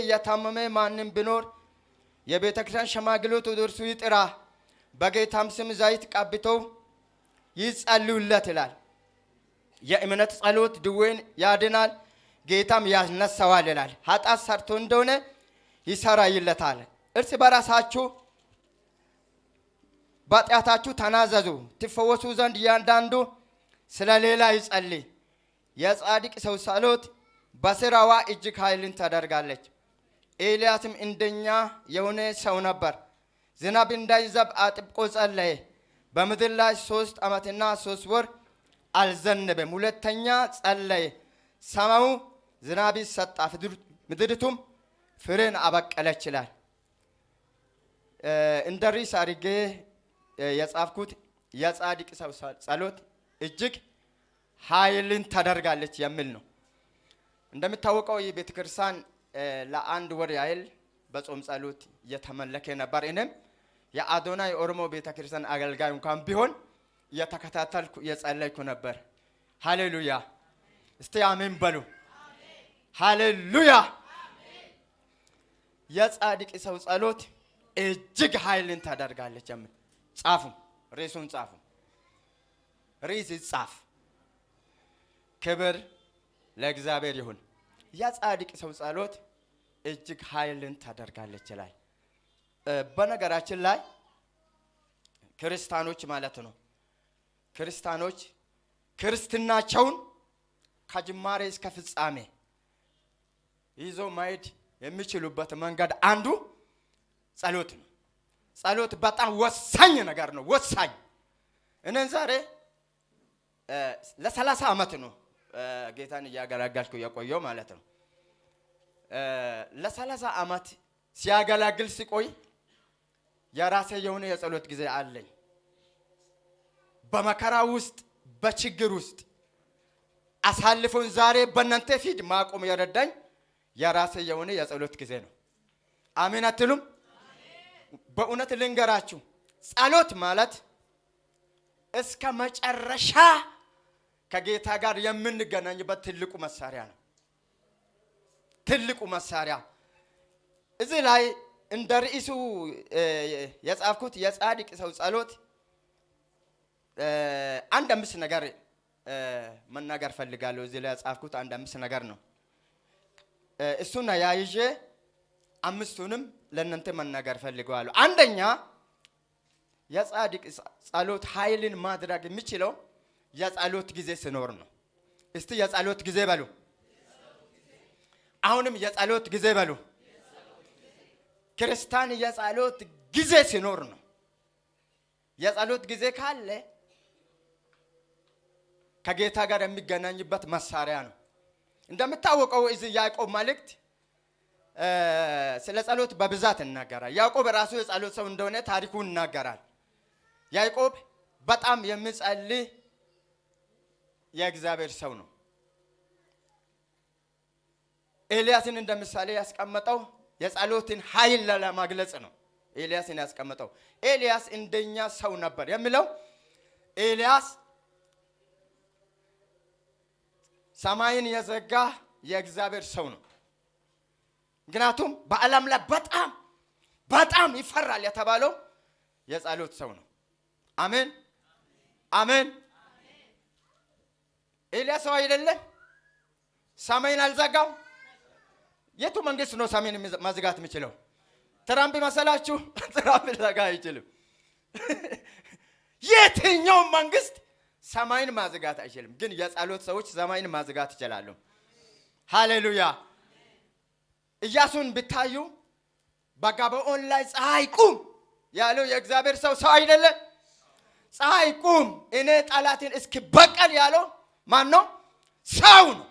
የታመመ ማንም ቢኖር የቤተ ክርስቲያን ሽማግሌዎች ወደ እርሱ ይጥራ፣ በጌታም ስም ዘይት ቀብተው ይጸልዩለት ይላል። የእምነት ጸሎት ድዌን ያድናል፣ ጌታም ያስነሳዋል ይላል። ኃጢአት ሰርቶ እንደሆነ ይሰራይለታል። እርስ በራሳችሁ በኃጢአታችሁ ተናዘዙ ትፈወሱ ዘንድ እያንዳንዱ ስለ ሌላ ይጸልይ። የጻድቅ ሰው ጸሎት በስራዋ እጅግ ኃይልን ታደርጋለች። ኤልያስም እንደኛ የሆነ ሰው ነበር። ዝናብ እንዳይዘንብ አጥብቆ ጸለየ። በምድር ላይ 3 ዓመትና 3 ወር አልዘነበም። ሁለተኛ ጸለየ፣ ሰማዩ ዝናብ ሰጣ፣ ምድሪቱም ፍሬን አበቀለች ይላል። እንደ ርዕስ አድርጌ የጻፍኩት የጻድቅ ሰው ጸሎት እጅግ ኃይልን ታደርጋለች የሚል ነው። እንደሚታወቀው የቤተ ክርስቲያን ለአንድ ወር ያህል በጾም ጸሎት እየተመለከ ነበር። እኔም የአዶናይ ኦሮሞ ቤተ ክርስቲያን አገልጋይ እንኳን ቢሆን እየተከታተልኩ እየጸለይኩ ነበር። ሃሌሉያ! እስቲ አሜን በሉ። ሃሌሉያ! የጻድቅ ሰው ጸሎት እጅግ ኃይልን ታደርጋለች የሚል ጻፉ። ርዕሱን ጻፉ። ርዕስ ጻፍ። ክብር ለእግዚአብሔር ይሁን። የጻድቅ ሰው ጸሎት እጅግ ኃይልን ታደርጋለች ይላል። በነገራችን ላይ ክርስቲያኖች ማለት ነው ክርስቲያኖች ክርስትናቸውን ከጅማሬ እስከ ፍጻሜ ይዞ ማየት የሚችሉበት መንገድ አንዱ ጸሎት ነው። ጸሎት በጣም ወሳኝ ነገር ነው። ወሳኝ እኔን ዛሬ ለ30 ዓመት ነው ጌታን እያገለገልኩ የቆየው ማለት ነው። ለ30 ዓመት ሲያገለግል ሲቆይ የራሴ የሆነ የጸሎት ጊዜ አለኝ። በመከራ ውስጥ በችግር ውስጥ አሳልፎን ዛሬ በእናንተ ፊት ማቆም የረዳኝ የራሴ የሆነ የጸሎት ጊዜ ነው። አሜን አትሉም? በእውነት ልንገራችሁ ጸሎት ማለት እስከ መጨረሻ ከጌታ ጋር የምንገናኝበት ትልቁ መሳሪያ ነው። ትልቁ መሳሪያ እዚህ ላይ እንደ ርዕሱ የጻፍኩት የጻድቅ ሰው ጸሎት አንድ 5 ነገር መናገር ፈልጋለሁ። እዚህ ላይ የጻፍኩት አንድ 5 ነገር ነው። እሱና ያይዤ 5ቱንም ለእናንተ መናገር ፈልጋለሁ። አንደኛ የጻድቅ ጸሎት ኃይልን ማድረግ የሚችለው የጸሎት ጊዜ ሲኖር ነው። እስቲ የጸሎት ጊዜ በሉ። አሁንም የጸሎት ጊዜ በሉ። ክርስቲያን የጸሎት ጊዜ ሲኖር ነው። የጸሎት ጊዜ ካለ ከጌታ ጋር የሚገናኝበት መሳሪያ ነው። እንደምታወቀው እዚህ ያዕቆብ መልእክት ስለ ጸሎት በብዛት ይናገራል። ያዕቆብ ራሱ የጸሎት ሰው እንደሆነ ታሪኩን ይናገራል። ያዕቆብ በጣም የሚጸልይ የእግዚአብሔር ሰው ነው። ኤልያስን እንደምሳሌ ያስቀመጠው የጸሎትን ኃይል ለማግለጽ ነው። ኤልያስን ያስቀመጠው ኤልያስ እንደኛ ሰው ነበር የሚለው ኤልያስ ሰማይን የዘጋ የእግዚአብሔር ሰው ነው። ምክንያቱም በዓለም ላይ በጣም ይፈራል የተባለው የጸሎት ሰው ነው። አሜን አሜን። ኤልያስ ሰው አይደለም? ሰማይን አልዘጋም። የቱ መንግስት ነው ሰማይን ማዝጋት የሚችለው? ትራምፕ መሰላችሁ? ትራምፕ ሊዘጋ አይችልም። የትኛው መንግስት ሰማይን ማዝጋት አይችልም። ግን የጸሎት ሰዎች ሰማይን ማዝጋት ይችላሉ። ሃሌሉያ። ኢያሱን ብታዩ በገባዖን ላይ ፀሐይ ቁም ያለው የእግዚአብሔር ሰው አይደለም? ፀሐይ ቁም እኔ ጠላትን እስኪ በቀል ያለው ማን ነው? ሰው ነው።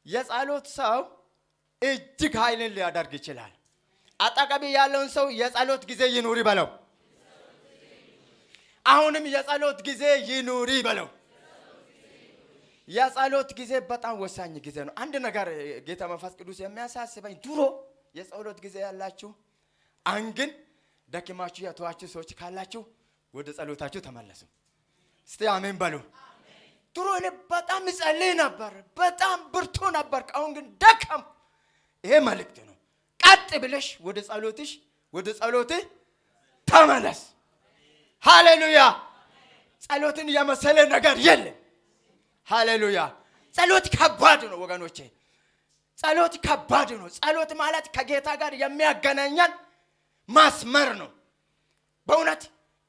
የጸሎት ሰው እጅግ ኃይልን ሊያደርግ ይችላል። አጠገብ ያለውን ሰው የጸሎት ጊዜ ይኑር ይበለው። አሁንም የጸሎት ጊዜ ይኑር ይበለው። የጸሎት ጊዜ በጣም ወሳኝ ጊዜ ነው። አንድ ነገር ጌታ መንፈስ ቅዱስ የሚያሳስበኝ ድሮ የጸሎት ጊዜ ያላችሁ አንግን ደክማችሁ ያተዋችሁ ሰዎች ካላችሁ ወደ ጸሎታችሁ ተመለሱ። እስቲ አሜን በሉ። ድሮ እኔ በጣም እጸልይ ነበር፣ በጣም ብርቱ ነበር። አሁን ግን ደከም። ይሄ መልእክት ነው። ጸጥ ብለሽ ወደ ጸሎትህ ተመለስ። ሃሌሉያ። ጸሎትን የመሰለ ነገር የለም። ሃሌሉያ። ጸሎት ከባድ ነው ወገኖቼ፣ ጸሎት ከባድ ነው። ጸሎት ማለት ከጌታ ጋር የሚያገናኘን ማስመር ነው። በእውነት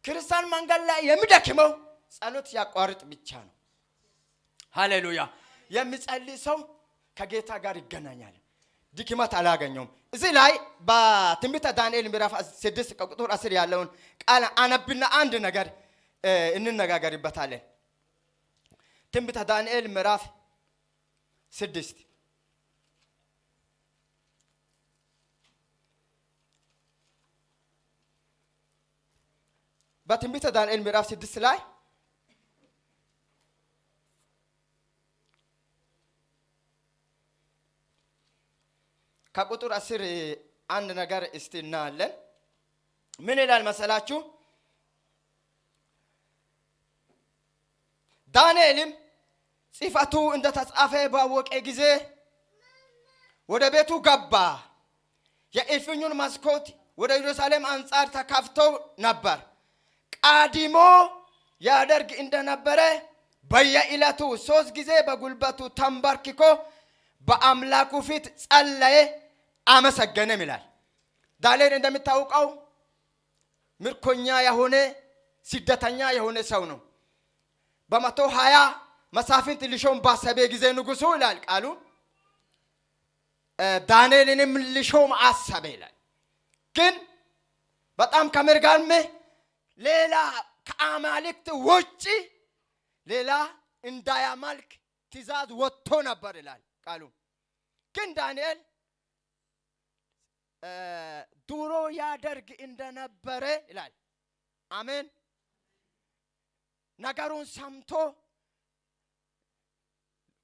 ክርስቲያን መንገድ ላይ የሚደክመው ጸሎት ያቋርጥ ብቻ ነው። ሃሌሉያ። የሚጸልይ ሰው ከጌታ ጋር ይገናኛል፣ ድክመት አላገኘውም። እዚህ ላይ በትንቢተ ዳንኤል ምዕራፍ 6 ቁጥር 10 ያለውን ቃል አነብና አንድ ነገር እንነጋገርበታለን። ትንቢተ ዳንኤል ምዕራፍ 6 በትንቢተ ዳንኤል ምዕራፍ 6 ላይ ከቁጥር 10 አንድ ነገር እስቲ እናያለን። ምን ይላል መሰላችሁ? ዳንኤልም ጽሕፈቱ እንደተጻፈ ባወቀ ጊዜ ወደ ቤቱ ገባ። የእልፍኙን መስኮት ወደ ኢየሩሳሌም አንጻር ተከፍቶ ነበር። ቀድሞ ያደርግ እንደነበረ በየዕለቱ 3 ጊዜ በጉልበቱ ተንበርክኮ በአምላኩ ፊት ጸለየ፣ አመሰገነም ይላል። ዳንኤል እንደሚታወቀው ምርኮኛ የሆነ ስደተኛ የሆነ ሰው ነው። በ120 መሳፍንት ሊሾም ባሰበ ጊዜ ንጉሡ ይላል ቃሉ ዳንኤልንም ሊሾም አሰበ ይላል። ግን በጣም ከሚገርም ሌላ ከአማልክት ውጪ ሌላ እንዳያመልክ ትእዛዝ ወጥቶ ነበር ይላል ቃሉ። ግን ዳንኤል ድሮ ያደርግ እንደነበረ ይላል። አሜን። ነገሩን ሰምቶ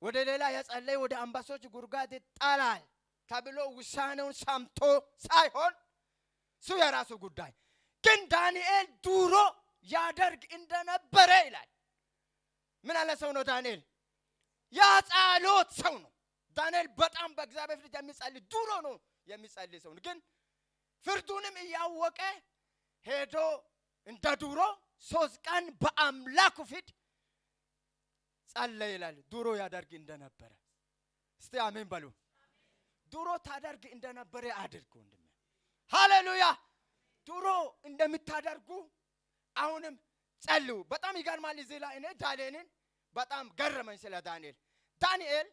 ወደ ሌላ የጸለየ ወደ አንበሶች ጉድጓድ ይጣላል ተብሎ ውሳኔውን ሰምቶ ሳይሆን እሱ የራሱ ጉዳይ። ግን ዳንኤል ድሮ ያደርግ እንደነበረ ይላል። ምን አለ ሰው ነው ዳንኤል? ያ ጸሎት ሰው ነው ዳንኤል። በጣም በእግዚአብሔር ፊት የሚጸልይ ድሮ ነው የሚጸልይ ሰው ነው። ግን ፍርዱንም እያወቀ ሄዶ እንደ ድሮ 3 ቀን በአምላኩ ፊት ጸለየ ይላል። ድሮ ያደርግ እንደነበረ። እስቲ አሜን በሉ። ድሮ ታደርግ እንደነበረ አድርጉ ወንድሜ። ሃሌሉያ። ድሮ እንደምታደርጉ አሁንም ጸልዩ። በጣም ይገርማል። እዚህ ላይ እኔ ዳንኤልን በጣም ገረመኝ ስለ ዳንኤል። ዳንኤል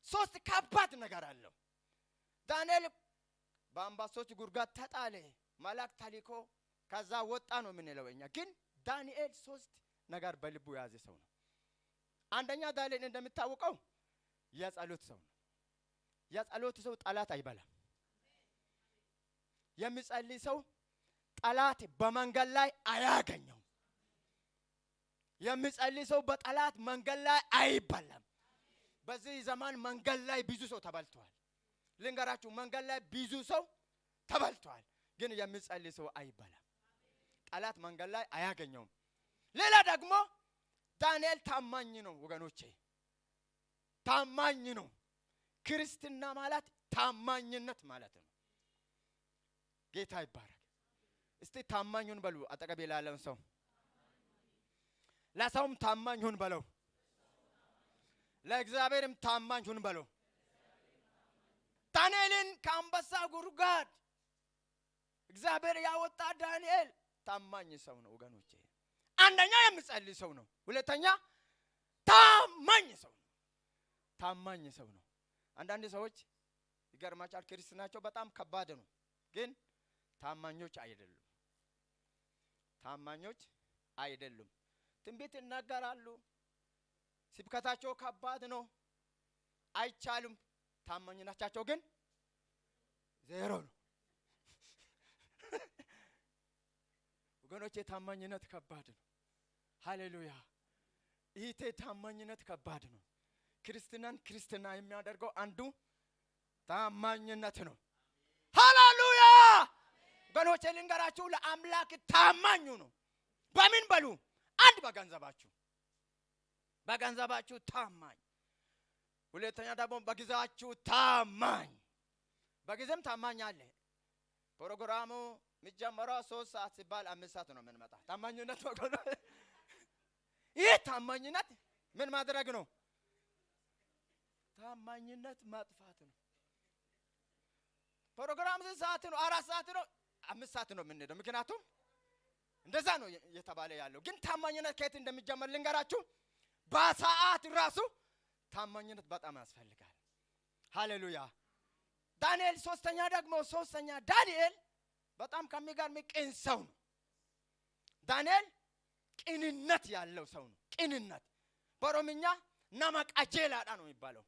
3 ከባድ ነገር አለው። ዳንኤል በአንበሶች ጉድጓድ ተጣለ፣ መልአክ ተልኮ ከዛ ወጣ ነው የምንለው እኛ። ግን ዳንኤል 3 ነገር በልቡ የያዘ ሰው ነው። አንደኛ ዳንኤል እንደምታውቀው የጸሎት ሰው ነው። የጸሎት ሰው ጠላት አይበላም። የሚጸልይ ሰው ጠላት በመንገድ ላይ አያገኘው። የሚጸልይ ሰው በጠላት መንገድ ላይ አይበላም። በዚህ ዘመን መንገድ ላይ ብዙ ሰው ተበልቷል። ልንገራችሁ፣ መንገድ ላይ ብዙ ሰው ተበልቷል። ግን የሚጸልይ ሰው አይበላም። ጠላት መንገድ ላይ አያገኘውም። ሌላ ደግሞ ዳንኤል ታማኝ ነው ወገኖቼ፣ ታማኝ ነው። ክርስትና ማለት ታማኝነት ማለት ነው። ጌታ ይባረክ። እስቲ ታማኙን በሉ አጠገቤ ላለን ሰው፣ ለሰውም ታማኙን በለው፣ ለእግዚአብሔርም ታማኙን በለው። ዳንኤልን ከአንበሳ ጉድጓድ እግዚአብሔር ያወጣ ዳንኤል ታማኝ ሰው ነው ወገኖቼ። አንደኛ የሚጸልይ ሰው ነው። ሁለተኛ ታማኝ ሰው ነው። ታማኝ ሰው ነው። አንዳንድ ሰዎች ይገርማቸዋል፣ ክርስትናቸው በጣም ከባድ ነው፣ ግን ታማኞች አይደሉም። ታማኞች አይደሉም። ትንቢት ይናገራሉ፣ ስብከታቸው ከባድ ነው፣ አይቻሉም። ታማኝነታቸው ግን ዜሮ ነው። ወገኖቼ ታማኝነት ከባድ ነው። ሃሌሉያ። ይሄ ታማኝነት ከባድ ነው። ክርስትናን ክርስትና የሚያደርገው አንዱ ታማኝነት ነው። ሃሌሉያ። ወገኖቼ ልንገራችሁ፣ ለአምላክ ታማኙ ነው። በምን በሉ? አንድ በገንዘባችሁ ታማኝ። ሁለተኛ ደግሞ በጊዜያችሁ ታማኝ። በጊዜም ታማኝ አለ። ፕሮግራሙ የሚጀመረው 3 ሰዓት ሲባል 5 ሰዓት ነው የምንመጣ። ታማኝነት ወገኖ ይህ ታማኝነት ምን ማድረግ ነው? ታማኝነት ማጥፋት ነው። ፕሮግራም 3 ሰዓት ነው 4 ሰዓት ነው 5 ሰዓት ነው የምንሄደው። ምክንያቱም እንደዛ ነው የተባለ ያለው። ግን ታማኝነት ከየት እንደሚጀመር ልንገራችሁ። በሰዓት ራሱ ታማኝነት በጣም ያስፈልጋል። ሃሌሉያ። ዳንኤል ሶስተኛ ዳንኤል በጣም ከሚገርም ቅን ሰው ነው። ዳንኤል ቅንነት ያለው ሰው ነው። ቅንነት በኦሮምኛ ናማ ቀጀላዳ ነው የሚባለው።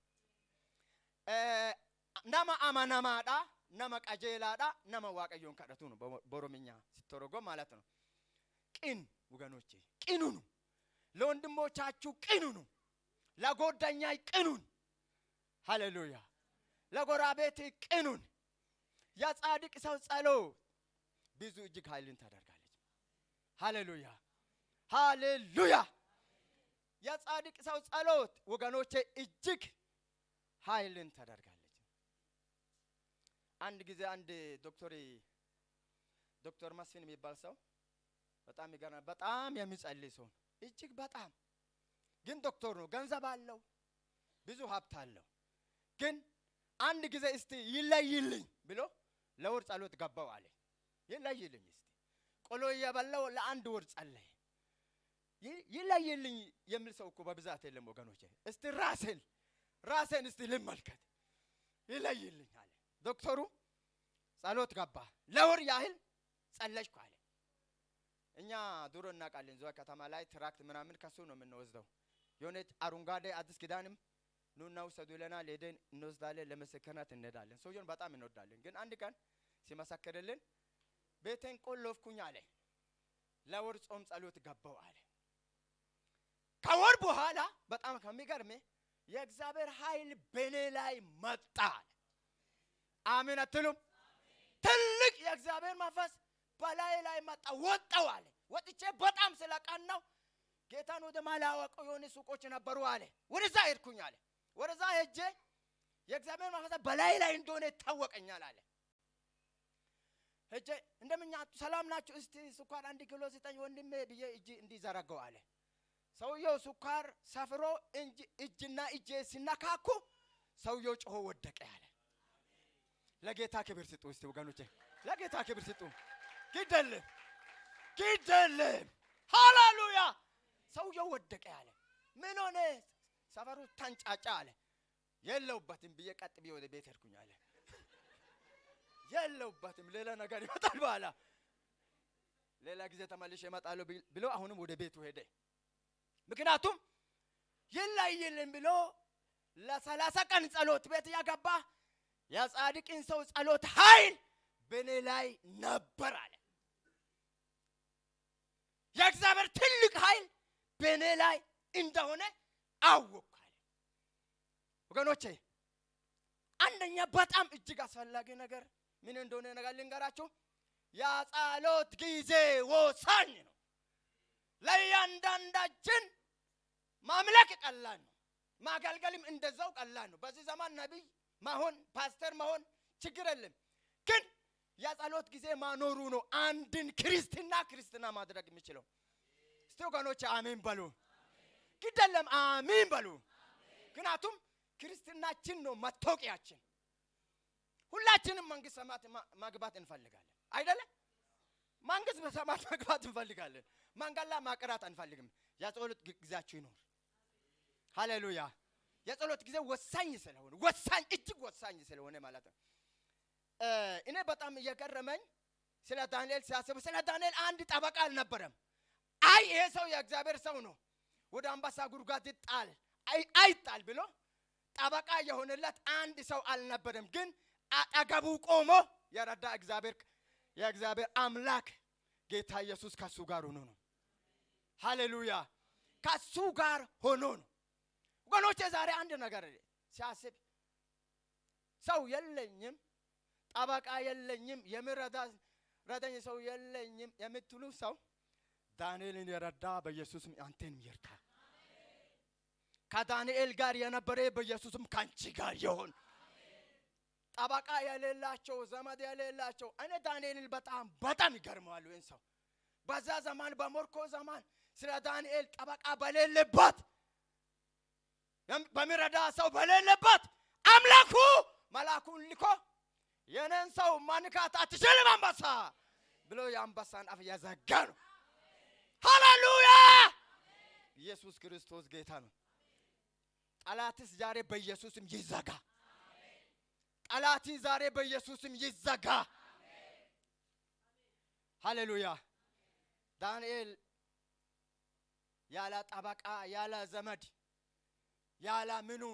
ናማ አማናማዳ ናማ ቀጀላዳ ናማ ዋቀዮን ከደቱ ነው በኦሮምኛ ሲተረጎም ማለት ነው። ቅን ወገኖቼ ቅኑ ነው። ለወንድሞቻችሁ ቅኑ ነው። ለጓደኛ ቅኑን። ሃሌሉያ። ለጎረቤት ቅኑን። የጻድቅ ሰው ጸሎት ብዙ እጅግ ኃይልን ታደርጋለች። ሃሌሉያ ሃሌሉያ። የጻድቅ ሰው ጸሎት ወገኖቼ እጅግ ኃይልን ታደርጋለች። አንድ ጊዜ አንድ ዶክተር መስፍን የሚባል ሰው በጣም ይገርማል። በጣም የሚጸልይ ሰው እጅግ በጣም ግን ዶክተር ነው። ገንዘብ አለው፣ ብዙ ሀብት አለው። ግን አንድ ጊዜ እስቲ ይለይልኝ ብሎ ለወር ጸሎት ገባው አለ። ይለይልኝ እስቲ ቆሎ እየበላው ለአንድ ወር ጸለየ። ይለይልኝ የሚል ሰው እኮ በብዛት የለም ወገኖቼ። እስቲ ራሴን እስቲ ልመልከት ይለይልኝ አለ። ዶክተሩ ጸሎት ገባ። ለወር ያህል ጸለይኩ አለ። እኛ ድሮ እናውቃለን እዛው ከተማ ላይ ትራክት ምናምን ከሱ ነው የምንወስደው። የሆነ አሩንጋዴ አዲስ ኪዳንም ኑና ውሰዱ ይለናል። ሄደን እንወስዳለን፣ ለምስክርነት እንሄዳለን። ሰውየውን በጣም እንወዳለን። ግን አንድ ቀን ሲመሰክርልን ቤቴን ቆለፍኩኝ አለ። ለወር ጾም ጸሎት ገባው አለ። ከወር በኋላ በጣም ከሚገርም የእግዚአብሔር ኃይል በኔ ላይ መጣ አለ። አሜን አትሉም? ትልቅ የእግዚአብሔር መንፈስ በላይ ላይ መጣ። ወጣው አለ። ወጥቼ በጣም ስለቀናው ጌታን ወደ ማላወቀው የሆነ ሱቆች ነበሩ አለ። ወደዛ ሄድኩኝ አለ። ወደዛ ሄጄ የእግዚአብሔር መንፈስ በላይ ላይ እንደሆነ ታወቀኛል አለ። ሄጄ እንደምኛ ሰላም ናችሁ? እስቲ ስኳር 1 ኪሎ ስጠኝ ወንድሜ ብዬ እጅ እንዲዘረጋው አለ። ሰውየው ስኳር ሰፍሮ እጅና እጄ ሲነካኩ ሰውየው ጮሆ ወደቀ አለ። ለጌታ ክብር ስጡ እስቲ ወገኖቼ፣ ለጌታ ክብር ስጡ። ግደለም ሃሌሉያ። ሰውየው ወደቀ አለ። ምን ሆነ? ሰፈሩ ተንጫጫ አለ። የለውበትም ብዬ ቀጥ ብዬ ወደ ቤት ሄድኩኝ አለ። የለውበትም ሌላ ነገር ይመጣል በኋላ ሌላ ጊዜ ተመልሼ እመጣለሁ ብሎ አሁንም ወደ ቤቱ ሄደ። ምክንያቱም ይለይልን ብሎ ለ30 ቀን ጸሎት ቤት ያገባ የጻድቅን ሰው ጸሎት ኃይል በኔ ላይ ነበር አለ። የእግዚአብሔር ትልቅ ኃይል በኔ ላይ እንደሆነ አወቅኩ አለ። ወገኖቼ አንደኛ በጣም እጅግ አስፈላጊ ነገር ምን እንደሆነ ነገር ልንገራችሁ። የጸሎት ጊዜ ወሳኝ ነው። ለእያንዳንዳችን ማምለክ ቀላል ነው፣ ማገልገልም እንደዛው ቀላል ነው። በዚህ ዘመን ነቢይ መሆን ፓስተር መሆን ችግር የለም። ግን የጸሎት ጊዜ ማኖሩ ነው አንድን ክርስትና ማድረግ የሚችለው። እስቲ ወገኖቼ አሜን በሉ። ግደለም አሜን በሉ። ምክንያቱም ክርስትናችን ነው መታወቂያችን። ሁላችንም መንግስት ሰማያት ማግባት እንፈልጋለን አይደለ? መንግስት በሰማያት ማግባት እንፈልጋለን። መንገድ ላይ ማቅራት አንፈልግም። የጸሎት ጊዜያችሁ ይኖር። ሃሌሉያ። የጸሎት ጊዜ ወሳኝ እጅግ ወሳኝ ስለሆነ ማለት ነው። እኔ በጣም እየገረመኝ ስለ ዳንኤል ሲያስብ ስለ ዳንኤል አንድ ጠበቃ አልነበረም። ይሄ ሰው የእግዚአብሔር ሰው ነው፣ ወደ አንበሳ ጉድጓድ አይጣል ብሎ ጠበቃ የሆነለት አንድ ሰው አልነበረም። ግን አጠገቡ ቆሞ የረዳ የእግዚአብሔር አምላክ ጌታ ኢየሱስ ከሱ ጋር ሆኖ ነው። ሃሌሉያ። ከሱ ጋር ሆኖ ነው። ወገኖቼ ዛሬ አንድ ነገር ሲያስብ ሰው የለኝም፣ ጠበቃ የለኝም፣ የሚረዳኝ ሰው የለኝም የምትሉ ሰው ዳንኤልን የረዳ በኢየሱስም አንተንም ይርዳ። ከዳንኤል ጋር የነበረ በኢየሱስም ካንቺ ጋር ይሁን። ጠበቃ የሌላቸው ዘመድ የሌላቸው እኔ ዳንኤልን በጣም ይገርማሉ። ይህን ሰው በዛ ዘመን በሞርኮ ዘመን ስለ ዳንኤል ጠበቃ በሌለበት በሚረዳ ሰው በሌለበት አምላኩ መልአኩን ልኮ የነን ሰው ማንካት አትችልም አንበሳ ብሎ የአንበሳን አፍ ያዘጋ ነው። ሃሌሉያ! ኢየሱስ ክርስቶስ ጌታ ነው። ጠላትስ ዛሬ በኢየሱስም ይዘጋ። ጠላት ዛሬ በኢየሱስም ይዘጋ። ሃሌሉያ! ዳንኤል ያለ ጠበቃ ያለ ዘመድ ያለ ምኑ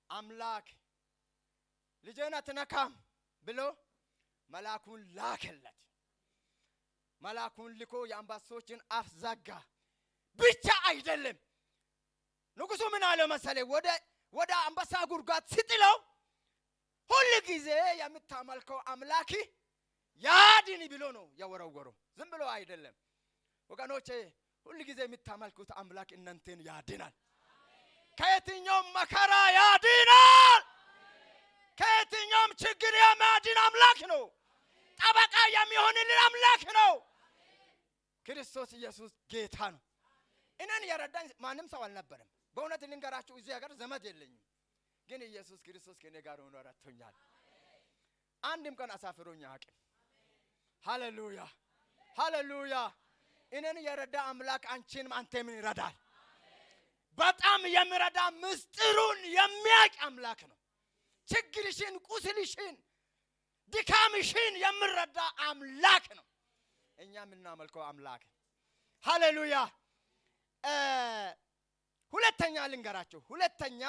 አምላክ ልጄን አትነካም ብሎ መልአኩን ላከለት። መልአኩን ልኮ የአንበሶችን አፍ ዘጋ። ብቻ አይደለም ንጉሡ ምን አለ መሰለኝ? ወደ አንበሳ ጉድጓድ ሲጥለው ሁሉ ጊዜ የምታመልከው አምላክ ያድን ብሎ ነው ያወረወረው። ዝም ብሎ አይደለም ወገኖቼ። ሁሉ ጊዜ የምታመልኩት አምላክ እናንተን ያድናል። ከየትኛውም መከራ ያድናል። ከየትኛውም ችግር የሚያድን አምላክ ነው። ጠበቃ የሚሆንልን አምላክ ነው። ክርስቶስ ኢየሱስ ጌታ ነው። እኔን የረዳኝ ማንም ሰው አልነበረም። በእውነት ልንገራችሁ እዚህ ሀገር ዘመድ የለኝም። ግን ኢየሱስ ክርስቶስ ከኔ ጋር ሆኖ ረድቶኛል። አንድም ቀን አሳፍሮኝ አያውቅም። ሃሌሉያ ሃሌሉያ! እኔን የረዳ አምላክ አንተንም ይረዳል። በጣም የሚረዳ ምስጢሩን የሚያውቅ አምላክ ነው። ችግርሽን፣ ቁስልሽን፣ ድካምሽን የሚረዳ አምላክ ነው እኛ የምናመልከው አምላክ። ሃሌሉያ! ሁለተኛ ልንገራችሁ። ሁለተኛ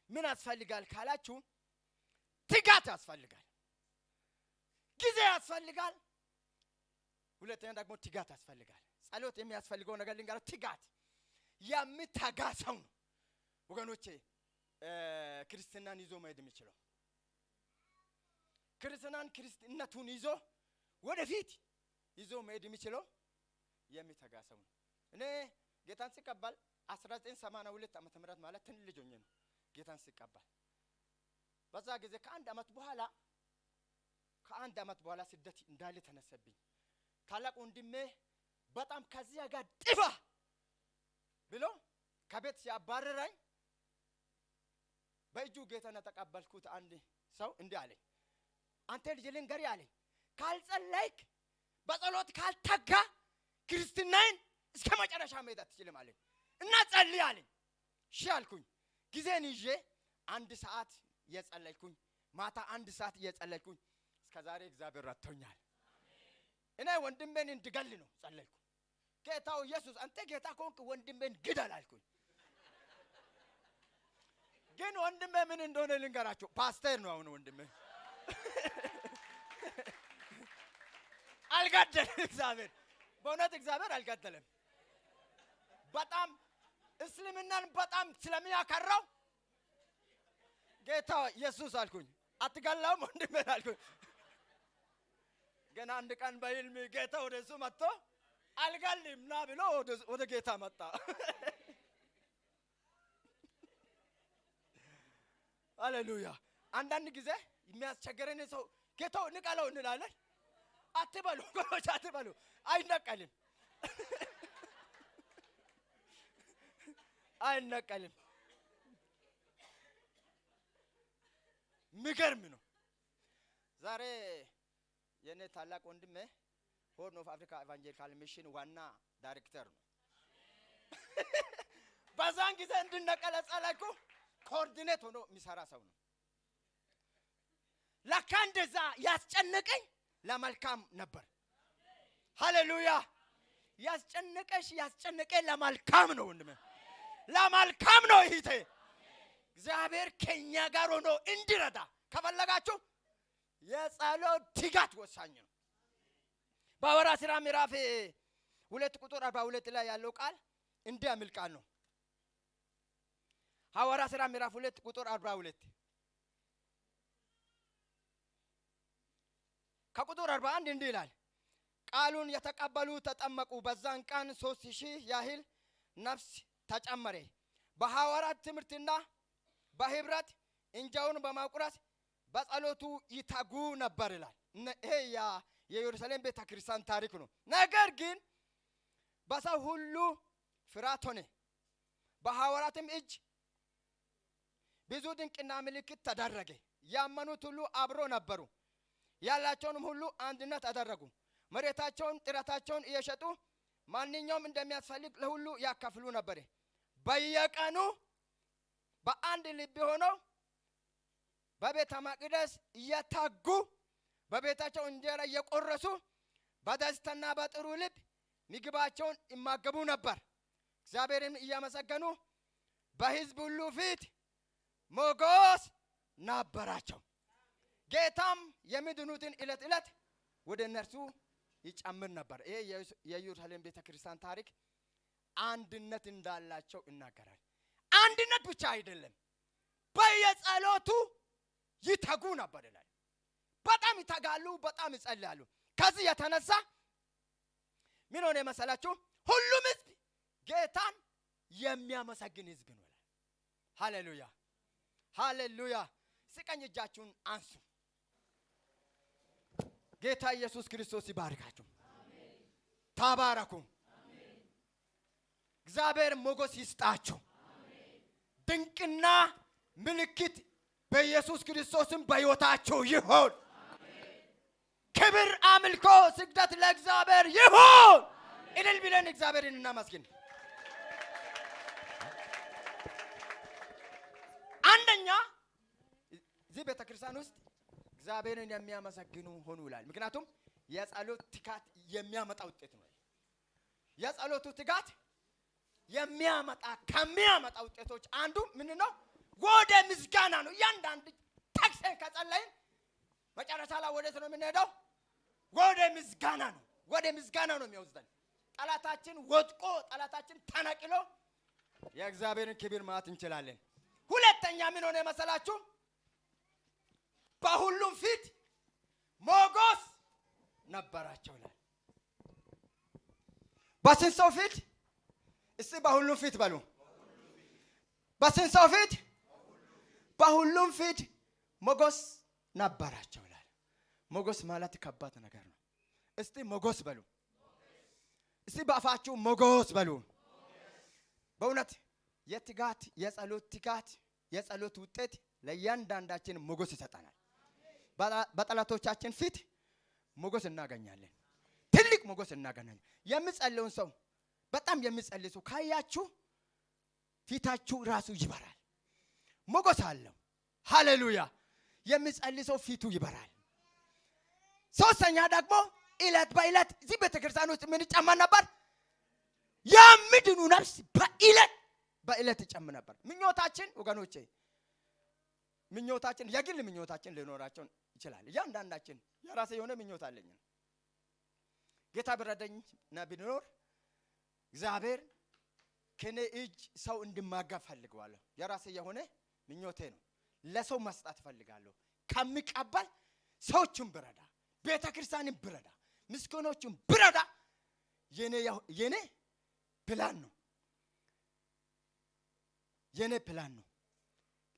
ምን ያስፈልጋል ካላችሁ ትጋት ያስፈልጋል። ጊዜ ያስፈልጋል። ሁለተኛ ደግሞ ትጋት ያስፈልጋል። ጸሎት የሚያስፈልገው ነገር ልንገራችሁ። ትጋት የሚተጋ ሰው ነው ወገኖቼ ክርስትናን ይዞ መሄድ የሚችለው። ክርስትነቱን ይዞ ወደፊት ይዞ መሄድ የሚችለው የሚተጋ ሰው ነው። እኔ ጌታን ሲቀበል 1982 ዓመተ ምህረት ማለት ትንሽ ልጅ ሆኜ ነው ጌታን ሲቀበል። በዛ ጊዜ ከአንድ አመት በኋላ ስደት እንዳለ ተነሰብኝ። ታላቅ ወንድሜ በጣም ከዚያ ጋር ጥፋ ብሎ ከቤት ሲያባረረኝ በእጁ ጌታን ተቀበልኩት። አንድ ሰው እንዲህ አለኝ፣ አንተ ልጅ ልንገርህ አለኝ፣ ካልጸለይክ በጸሎት ካልተጋ ክርስትናን እስከ መጨረሻ መሄድ አትችልም አለኝ እና ጸልይ አለኝ። እሺ አልኩኝ። ጊዜን ይዤ 1 ሰዓት እየጸለይኩኝ ማታ 1 ሰዓት እየጸለይኩኝ እስከ ዛሬ እግዚአብሔር ረድቶኛል። እኔ ወንድሜን እንድገል ነው ጸለይኩ። ጌታው ኢየሱስ አንተ ጌታ ከሆንክ ወንድሜን ግደል አልኩኝ። ግን ወንድሜ ምን እንደሆነ ልንገራችሁ። ፓስተር ነው አሁን ወንድሜ። አልገደለም እግዚአብሔር፣ በእውነት እግዚአብሔር አልገደለም። በጣም እስልምናን በጣም ስለሚያከራው ጌታ ኢየሱስ አልኩኝ። አትገላውም ወንድሜ አልኩኝ። ግን አንድ ቀን በህልም ጌታ ወደሱ መጥቶ አልገልም ና ብሎ ወደ ጌታ መጣ። ሃሌሉያ! አንዳንድ ጊዜ የሚያስቸግረን ሰው ጌታው ንቀለው እንላለን። አትበሉ ጎሮች አትበሉ፣ አይነቀልም አይነቀልም። ምገርም ነው። ዛሬ የኔ ታላቅ ወንድሜ ሆርን ኦፍ አፍሪካ ኢቫንጀሊካል ሚሽን ዋና ዳይሬክተር ነው። በዛን ጊዜ እንድነቀለ ጸለይኩ። ኮኦርዲኔት ሆኖ የሚሰራ ሰው ነው። ለካ እንደዛ ያስጨነቀኝ ለመልካም ነበር። ሃሌሉያ! ያስጨነቀኝ ለመልካም ነው ወንድሜ፣ ለመልካም ነው እህቴ። እግዚአብሔር ከኛ ጋር ሆኖ እንዲረዳ ከፈለጋችሁ የጸሎት ትጋት ወሳኝ ነው። በሐዋርያት ሥራ ምዕራፍ 2 ቁጥር 42 ላይ ያለው ቃል እንዲህ የሚል ቃል ነው። ሐዋርያት ሥራ ምዕራፍ 2 ቁጥር 42 ከቁጥር 41 እንዲህ ይላል፣ ቃሉን የተቀበሉ ተጠመቁ። በዛን ቀን 3000 ያህል ነፍስ ተጨመረ። በሐዋርያት ትምህርትና በህብረት እንጀራውን በማቁረስ በጸሎቱ ይተጉ ነበር ይላል። ይሄ የኢየሩሳሌም ቤተክርስቲያን ታሪክ ነው። ነገር ግን በሰው ሁሉ ፍርሃት ሆነ። በሐዋርያትም እጅ ብዙ ድንቅና ምልክት ተደረገ። ያመኑት ሁሉ አብሮ ነበሩ። ያላቸውንም ሁሉ አንድነት አደረጉ። መሬታቸውን ጥረታቸውን እየሸጡ ማንኛውም እንደሚያስፈልግ ለሁሉ ያካፍሉ ነበር። በየቀኑ በአንድ ልብ ሆነው በቤተ መቅደስ እየተጉ በቤታቸው እንጀራ እየቆረሱ በደስታና በጥሩ ልብ ምግባቸውን ይመገቡ ነበር። እግዚአብሔርን እያመሰገኑ በሕዝብ ሁሉ ፊት ሞገስ ነበራቸው። ጌታም የሚድኑትን ዕለት ዕለት ወደ እነርሱ ይጨምር ነበር። ይሄ የኢየሩሳሌም ቤተክርስቲያን ታሪክ አንድነት እንዳላቸው ይናገራል። አንድነት ብቻ አይደለም፣ በየጸሎቱ ይተጉ ነበር ይላል። በጣም ይተጋሉ፣ በጣም ይጸልያሉ። ከዚህ የተነሳ ምን ሆነ መሰላችሁ? ሁሉም ሕዝብ ጌታን የሚያመሰግን ሕዝብ ነው ይላል። ሃሌሉያ ሃሌሉያ። ቀኝ እጃችሁን አንሱ። ጌታ ኢየሱስ ክርስቶስ ይባርካችሁ። አሜን። ተባረኩ። አሜን። እግዚአብሔር ሞገስ ይስጣችሁ። አሜን። ድንቅና ምልክት በኢየሱስ ክርስቶስም በሕይወታችሁ ይሁን። አሜን። ክብር፣ አምልኮ፣ ስግደት ለእግዚአብሔር ይሁን። እልል ብለን እግዚአብሔርን እናመስግን። አንደኛ እዚህ ቤተክርስቲያን ውስጥ እግዚአብሔርን የሚያመሰግኑ ሆኑ ይላል። ምክንያቱም የጸሎት ትጋት የሚያመጣ ውጤት ነው። የጸሎቱ ትጋት ከሚያመጣ ውጤቶች አንዱ ምን ነው? ወደ ምስጋና ነው። እያንዳንዱ ተክሰን ከጸለይን መጨረሻ ላይ ወዴት ነው የምንሄደው? ወደ ምስጋና ነው። ወደ ምስጋና ነው የሚወስደን። ጠላታችን ወድቆ ጠላታችን ተነቅሎ የእግዚአብሔርን ክብር ማየት እንችላለን። ሁለተኛ ምን ሆነ መሰላችሁ? በሁሉም ፊት ሞገስ ነበራቸው ይላል። በስንት ሰው ፊት? እስቲ በሁሉም ፊት በሉ። በስንት ሰው ፊት? በሁሉም ፊት ሞገስ ነበራቸው ይላል። ሞገስ ማለት ከባድ ነገር ነው። እስቲ ሞገስ በሉ። እስቲ በአፋችሁ ሞገስ በሉ። በእውነት የትጋት የጸሎት ትጋት የጸሎት ውጤት ለእያንዳንዳችን ሞገስ ይሰጠናል። በጠላቶቻችን ፊት ሞገስ እናገኛለን። ትልቅ ሞገስ እናገኛለን። የሚጸልዩን ሰው በጣም የሚጸልይ ሰው ካያችሁ ፊታችሁ ራሱ ይበራል። ሞገስ አለው። ሃሌሉያ። የሚጸልይ ሰው ፊቱ ይበራል። ሶስተኛ ደግሞ ዕለት በዕለት እዚህ ቤተክርስቲያን ውስጥ ምን ይጨመር ነበር? የሚድኑ ነፍስ በዕለት ይጨምር ነበር። ምኞታችን ወገኖቼ ምኞታችን የግል ምኞታችን ሊኖራቸው ይችላል። እያንዳንዳችን የራሴ የሆነ ምኞት አለኝ። ጌታ ቢረዳኝ እና ቢኖር እግዚአብሔር ከኔ እጅ ሰው እንድማጋብ ፈልጋለሁ። የራሴ የሆነ ምኞቴ ነው። ለሰው መስጠት ፈልጋለሁ። ከሚቀበል ሰዎችን ብረዳ፣ ቤተክርስቲያንን ብረዳ፣ ምስኪኖችን ብረዳ የኔ ፕላን ነው። የኔ ፕላን ነው።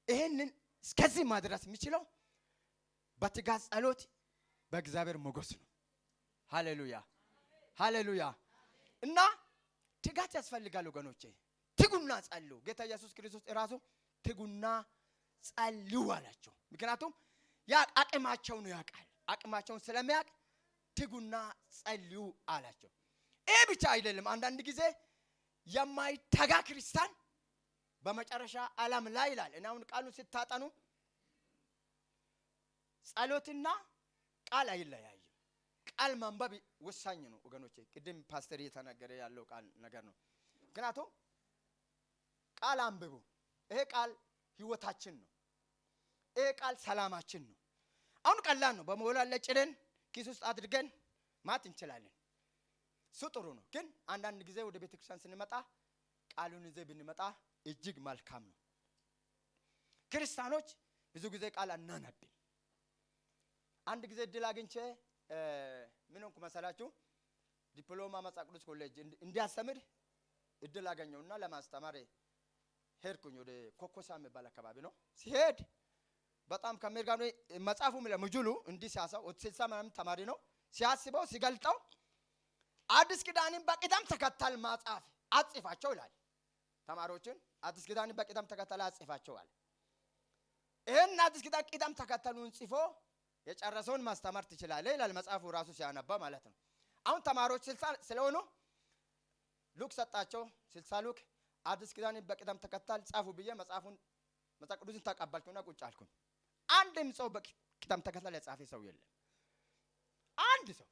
ይሄንን እስከዚህ ማድረስ የሚችለው በትጋት ጸሎት በእግዚአብሔር ሞገስ ነው። ሃሌሉያ ሃሌሉያ። እና ትጋት ያስፈልጋል ወገኖቼ። ትጉና ጸልዩ። ጌታ ኢየሱስ ክርስቶስ ራሱ ትጉና ጸልዩ አላቸው። ምክንያቱም ያ አቅማቸውን ያውቃል። አቅማቸውን ስለሚያውቅ ትጉና ጸልዩ አላቸው። ይሄ ብቻ አይደለም። አንዳንድ ጊዜ የማይተጋ ክርስቲያን በመጨረሻ ዓለም ላይ ይላል። እና አሁን ቃሉን ስታጠኑ ጸሎትና ቃል አይለያይም። ቃል ማንበብ ወሳኝ ነው ወገኖቼ። ቅድም ፓስተር እየተናገረ ያለው ቃል ነገር ነው። ምክንያቱም ቃል አንብቡ። ይሄ ቃል ህይወታችን ነው። ይሄ ቃል ሰላማችን ነው። አሁን ቀላል ነው። በሞባይል ላይ ጭነን ኪስ ውስጥ አድርገን ማት እንችላለን። እሱ ጥሩ ነው። ግን አንዳንድ ጊዜ ወደ ቤተክርስቲያን ስንመጣ ቃሉን ይዘን ብንመጣ እጅግ መልካም ነው። ክርስቲያኖች ብዙ ጊዜ ቃል አናነብም። አንድ ጊዜ እድል አግኝቼ ምን ሆንኩ መሰላችሁ? ዲፕሎማ መጽሐፍ ቅዱስ ኮሌጅ እንዲያስተምር እድል አገኘውና ለማስተማር ሄድኩኝ። ወደ ኮኮሳ የሚባል አካባቢ ነው። ሲሄድ በጣም ከመርጋኑ መጽሐፉ ለሙጁሉ እንዲህ ሲያሳው 60 ምናምን ተማሪ ነው ሲያስበው ሲገልጠው አዲስ ኪዳንን በቅደም ተከተል ማጻፍ አጽፋቸው ይላል። ተማሪዎችን አዲስ ኪዳንን በቅደም ተከተል አጽፋቸዋል። ይሄን አዲስ ኪዳን ቅደም ተከተሉን ጽፎ የጨረሰውን ማስተማር ትችላለህ ይላል መጽሐፉ ራሱ ሲያነባ ማለት ነው። አሁን ተማሪዎች 60 ስለሆኑ ሉክ ሰጣቸው 60 ሉክ አዲስ ኪዳንን በቅደም ተከተል ጻፉ ብዬ መጽሐፍ ቅዱስን ተቀበልኩና ቁጭ አልኩኝ። አንድም ሰው በቅደም ተከተል የጻፈ ሰው የለም። አንድ ሰው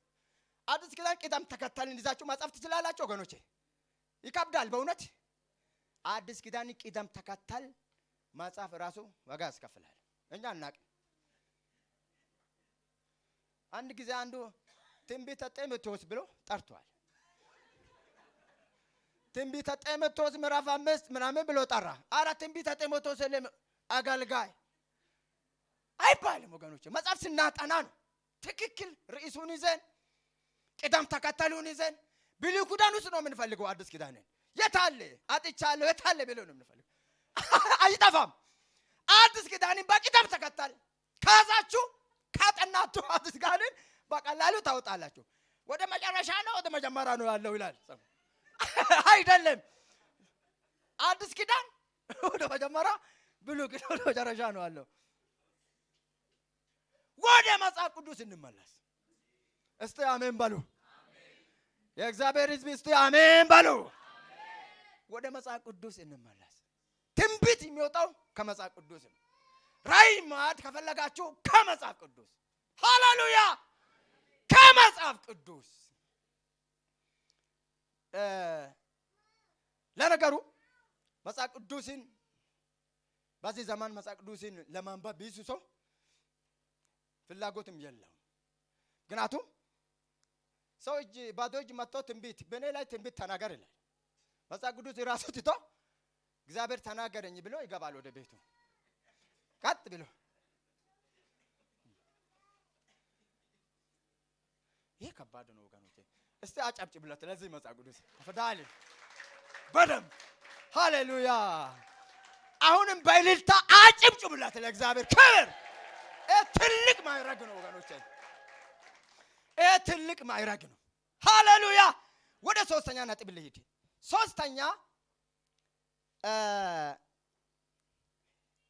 አዲስ ኪዳን ቅደም ተከተልን ይዛችሁ መጻፍ ትችላላችሁ ወገኖቼ? ይከብዳል በእውነት። አዲስ ኪዳን ቅደም ተከተል መጻፍ ራሱ ዋጋ ያስከፍላል። እኛ እናውቅ። አንድ ጊዜ አንዱ ትንቢተ ጢሞቴዎስ ብሎ ጠርቷል። ትንቢተ ጢሞቴዎስ ምዕራፍ 5 ምናምን ብሎ ጠራ። አረ ትንቢተ ጢሞቴዎስ አገልጋይ አይባልም ወገኖቼ። መጽሐፍ ስናጠና ነው ትክክል ርዕሱን ይዘን ቅደም ተከተሉን ይዘን ብሉይ ኪዳን ውስጥ ነው የምንፈልገው። አዲስ ኪዳንን የታለ አጥቻለሁ የታለ ብሎ ነው የምንፈልገው። አይጠፋም። አዲስ ኪዳንን በቅደም ተከተል ካዛችሁ ካጠናችሁ አዲስ ኪዳንን በቀላሉ ታውጣላችሁ። ወደ መጨረሻ ነው ወደ መጀመሪያ ነው ያለው ይላል አይደለም። አዲስ ኪዳን ወደ መጀመሪያ ብሉይ ኪዳን ወደ መጨረሻ ነው ያለው። ወደ መጽሐፍ ቅዱስ እንመለስ። እስቲ አሜን በሉ። የእግዚአብሔር ሕዝብ እስቲ አሜን በሉ። ወደ መጽሐፍ ቅዱስ እንመለስ። ትንቢት የሚወጣው ከመጽሐፍ ቅዱስ ነው። ራእይ ማት ከፈለጋችሁ ከመጽሐፍ ቅዱስ ሃሌሉያ፣ ከመጽሐፍ ቅዱስ። ለነገሩ መጽሐፍ ቅዱስን በዚህ ዘመን መጽሐፍ ቅዱስን ለማንበብ ቢሱ ሰው ፍላጎትም የለም። ምክንያቱም ሰው እጅ ባዶ እጅ መጥቶ ትንቢት በእኔ ላይ ትንቢት ተናገር ይላል። መጽሐፍ ቅዱስ ራሱ ትቶ እግዚአብሔር ተናገረኝ ብሎ ይገባል ወደ ቤቱ ቀጥ ብሎ። ይሄ ከባድ ነው ወገኖቼ። እስቲ አጨብጭቡለት ለዚህ መጽሐፍ ቅዱስ ተፈዳል በደም ሃሌሉያ። አሁንም በእልልታ አጨብጭቡለት ለእግዚአብሔር ክብር። ትልቅ ማዕረግ ነው ወገኖቼ፣ ትልቅ ማዕረግ ነው። ሃሌሉያ። ወደ ሶስተኛ ነጥብ ልሂድ። ሶስተኛ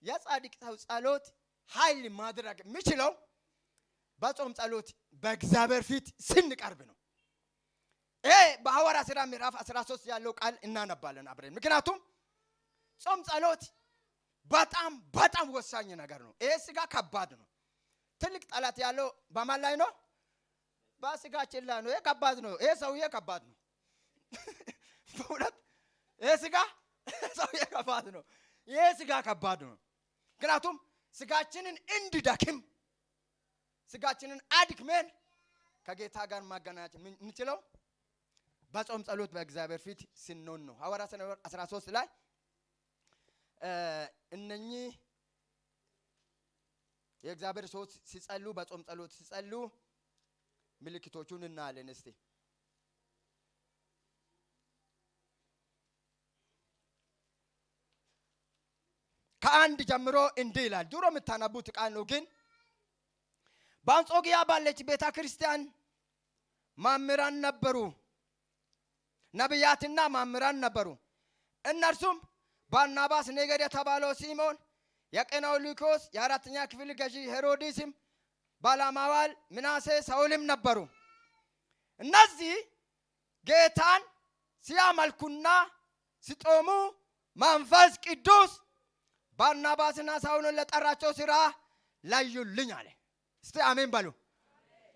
የጻድቅ ሰው ጸሎት ኃይል ማድረግ የሚችለው በጾም ጸሎት በእግዚአብሔር ፊት ስንቀርብ ነው። ይሄ በሐዋርያት ሥራ ምዕራፍ 13 ያለው ቃል እናነባለን አብረን። ምክንያቱም ጾም ጸሎት በጣም በጣም ወሳኝ ነገር ነው። ይሄ ስጋ ከባድ ነው። ትልቅ ጠላት ያለው በማን ላይ ነው? በስጋችን ላይ ነው። ይሄ ከባድ ነው። ይሄ ሰውዬ ከባድ ነው በእውነት። ይሄ ስጋ ሰውዬ ከባድ ነው። ይሄ ስጋ ከባድ ነው። ምክንያቱም ስጋችንን እንዲደክም ስጋችንን አድክመን ከጌታ ጋር ማገናኘት የምንችለው በጾም ጸሎት በእግዚአብሔር ፊት ስንሆን ነው። ሐዋርያት ሥራ 13 ላይ እነኚህ የእግዚአብሔር ሰዎች ሲጸሉ በጾም ጸሎት ሲጸሉ ምልክቶቹን እናያለን። እስቲ ከአንድ ጀምሮ እንዲህ ይላል። ድሮ የምታነቡት ቃል ነው፣ ግን በአንጾኪያ ባለች ቤተ ክርስቲያን መምህራን ነበሩ፣ ነቢያትና መምህራን ነበሩ። እነርሱም ባርናባስ፣ ኔገር የተባለው ሲሞን፣ የቀናው ሉኪዮስ፣ የአራተኛ ክፍል ገዢ ሄሮድስም፣ ባላማዋል፣ ምናሴ፣ ሳውልም ነበሩ። እነዚህ ጌታን ሲያመልኩና ሲጦሙ መንፈስ ቅዱስ ባርናባስና ሳውልን ለጠራቸው ሥራ ለዩልኝ አለ። እስቲ አሜን በሉ።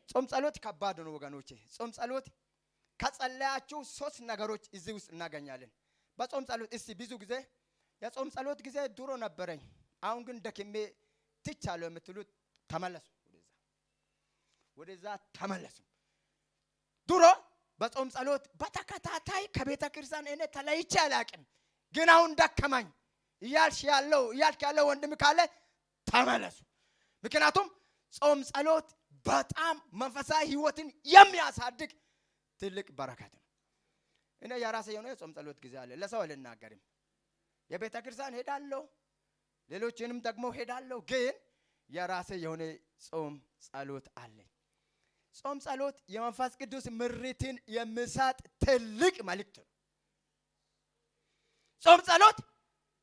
ጾም ጸሎት ከባድ ነው ወገኖቼ። ጾም ጸሎት ከጸለያችሁ 3 ነገሮች እዚህ ውስጥ እናገኛለን። በጾም ጸሎት እስቲ ብዙ ጊዜ የጾም ጸሎት ጊዜ ድሮ ነበረኝ አሁን ግን ደክሜ ትቻለሁ የምትሉት ተመለሱ፣ ወደዛ ተመለሱ። ድሮ በጾም ጸሎት በተከታታይ ከቤተ ክርስቲያን እኔ ተለይቼ አላውቅም፣ ግን አሁን ደከመኝ እያልሽ ያለው ወንድም ካለ ተመለሱ። ምክንያቱም ጾም ጸሎት በጣም መንፈሳዊ ህይወትን የሚያሳድግ ትልቅ በረከት ነው። እኔ የራሴ የሆነ የጾም ጸሎት ጊዜ አለ። ለሰው አልናገርም። የቤተ ክርስቲያን ሄዳለሁ፣ ሌሎችንም ደግሞ ሄዳለሁ፣ ግን የራሴ የሆነ ጾም ጸሎት አለኝ። ጾም ጸሎት የመንፈስ ቅዱስ ምሪትን የሚሰጥ ትልቅ መልእክት ነው። ጾም ጸሎት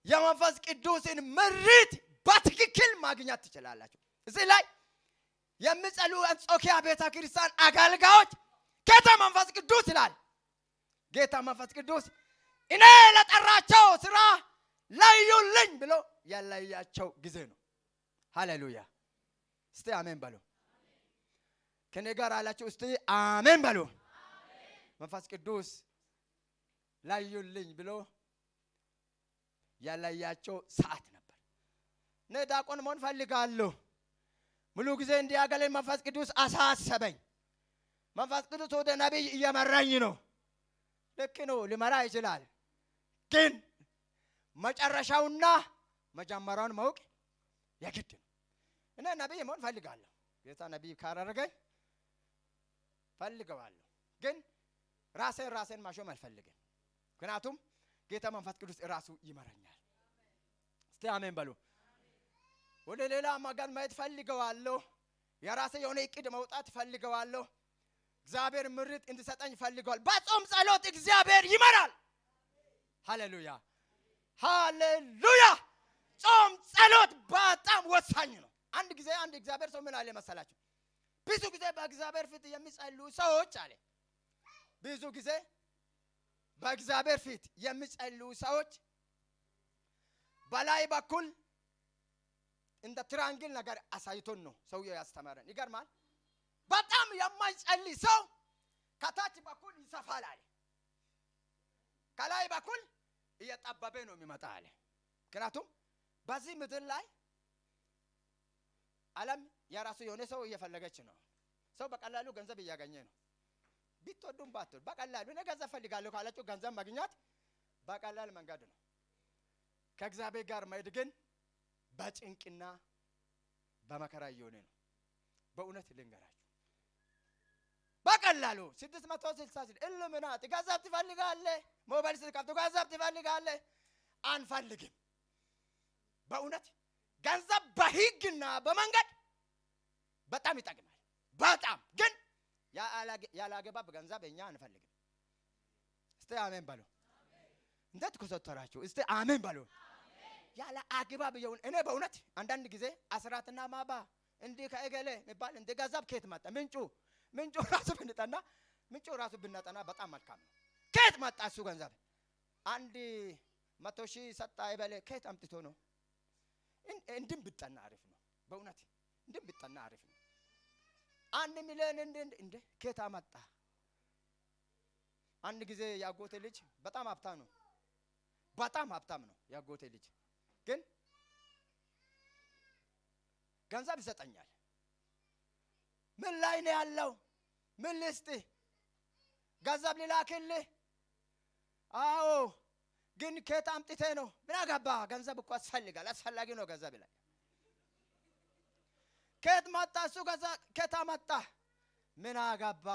የመንፈስ ቅዱስን ምሪት በትክክል ማግኘት ትችላላችሁ። እዚህ ላይ የሚጸሉ አንጾኪያ ቤተክርስቲያን አገልጋዮች ጌታ መንፈስ ቅዱስ ይላል። ጌታ መንፈስ ቅዱስ እኔ ለጠራቸው ስራ ለዩልኝ ብሎ ያለያቸው ጊዜ ነው። ሃሌሉያ! እስቲ አሜን በሉ። ከኔ ጋር አላችሁ? እስቲ አሜን በሉ። መንፈስ ቅዱስ ለዩልኝ ብሎ ያለያቸው ሰዓት ነበር። እኔ ዲያቆን መሆን ፈልጋለሁ፣ ሙሉ ጊዜ እንዲያገለኝ መንፈስ ቅዱስ አሳሰበኝ። መንፈስ ቅዱስ ወደ ነቢይ እየመራኝ ነው። ልክ ነው፣ ሊመራ ይችላል። ግን መጨረሻውና መጀመሪያውን ማወቅ የግድ ነው። እኔ ነቢይ መሆን ፈልጋለሁ፣ ጌታ ነቢይ ካደረገኝ ፈልገዋለሁ። ግን ራሴን ማሾም አልፈልግም። ምክንያቱም ጌታ መንፈስ ቅዱስ ራሱ ይመራኛል። እስቲ አሜን በሉ። ወደ ሌላ ማጋን ማየት ፈልገዋለሁ። የራሴ የሆነ እቅድ መውጣት ፈልገዋለሁ። እግዚአብሔር ምሪት እንዲሰጠኝ ፈልገዋል። በጾም ጸሎት እግዚአብሔር ይመራል። ሃሌሉያ ሃሌሉያ። ጾም ጸሎት በጣም ወሳኝ ነው። አንድ ጊዜ አንድ እግዚአብሔር ሰው ምን አለ መሰላችሁ? ብዙ ጊዜ በእግዚአብሔር ፊት የሚጸልዩ ሰዎች አለ፣ ብዙ ጊዜ በእግዚአብሔር ፊት የሚጸልዩ ሰዎች በላይ በኩል እንደ ትራንግል ነገር አሳይቶን ነው ሰውየው ያስተማረን። ይገርማል። በጣም የማይጸልይ ሰው ከታች በኩል ይሰፋል አለ፣ ከላይ በኩል እየጠበበ ነው የሚመጣ አለ። ምክንያቱም በዚህ ምድር ላይ ዓለም የራሱ የሆነ ሰው እየፈለገች ነው። ሰው በቀላሉ ገንዘብ እያገኘ ነው። ቢትወዱም ባትወዱ በቀላሉ እኔ ገንዘብ ፈልጋለሁ ካላችሁ ገንዘብ ማግኘት በቀላል መንገድ ነው። ከእግዚአብሔር ጋር መሄድ ግን በጭንቅና በመከራ እየሆነ ነው። በእውነት ልንገራችሁ፣ በቀላሉ 666 ኢሉሚናቲ ገንዘብ ትፈልጋለህ፣ ሞባይል ስትከፍቱ ገንዘብ ትፈልጋለህ። አንፈልግም። በእውነት ገንዘብ በህግና በመንገድ በጣም ይጠቅማል። በጣም ግን ያላገባብ ገንዘብ እኛ አንፈልግም። እስቲ አሜን በሉ። እንዴት ኮሰተራችሁ? እስቲ አሜን በሉ። ያላ አግባብ ይሁን። እኔ በእውነት አንዳንድ ጊዜ አስራትና ማባ እንዲህ ከእገሌ የሚባል እንደ ገንዘብ ከየት መጣ? ምንጩ ራሱ ብንጠና በጣም መልካም ነው። ከየት መጣ እሱ ገንዘብ? 100,000 ሰጣ ይበለ ከየት አምጥቶ ነው? እንድም ብጠና አሪፍ ነው። በእውነት እንድም ብጠና አሪፍ ነው። 1 ሚሊዮን እንደ ከየት መጣ? አንድ ጊዜ ያጎቴ ልጅ በጣም ሀብታም ነው ያጎቴ ልጅ፣ ግን ገንዘብ ይሰጠኛል። ምን ላይ ነው ያለው? ምን ልስጥህ? ገንዘብ ሊላክልህ? አዎ፣ ግን ከየት አምጥተህ ነው? ምን አገባ? ገንዘብ እኮ ያስፈልጋል፣ አስፈላጊ ነው ገንዘብ ይላል። ከየት መጣ እሱ ገንዘብ? ከየት መጣ? ምን አገባ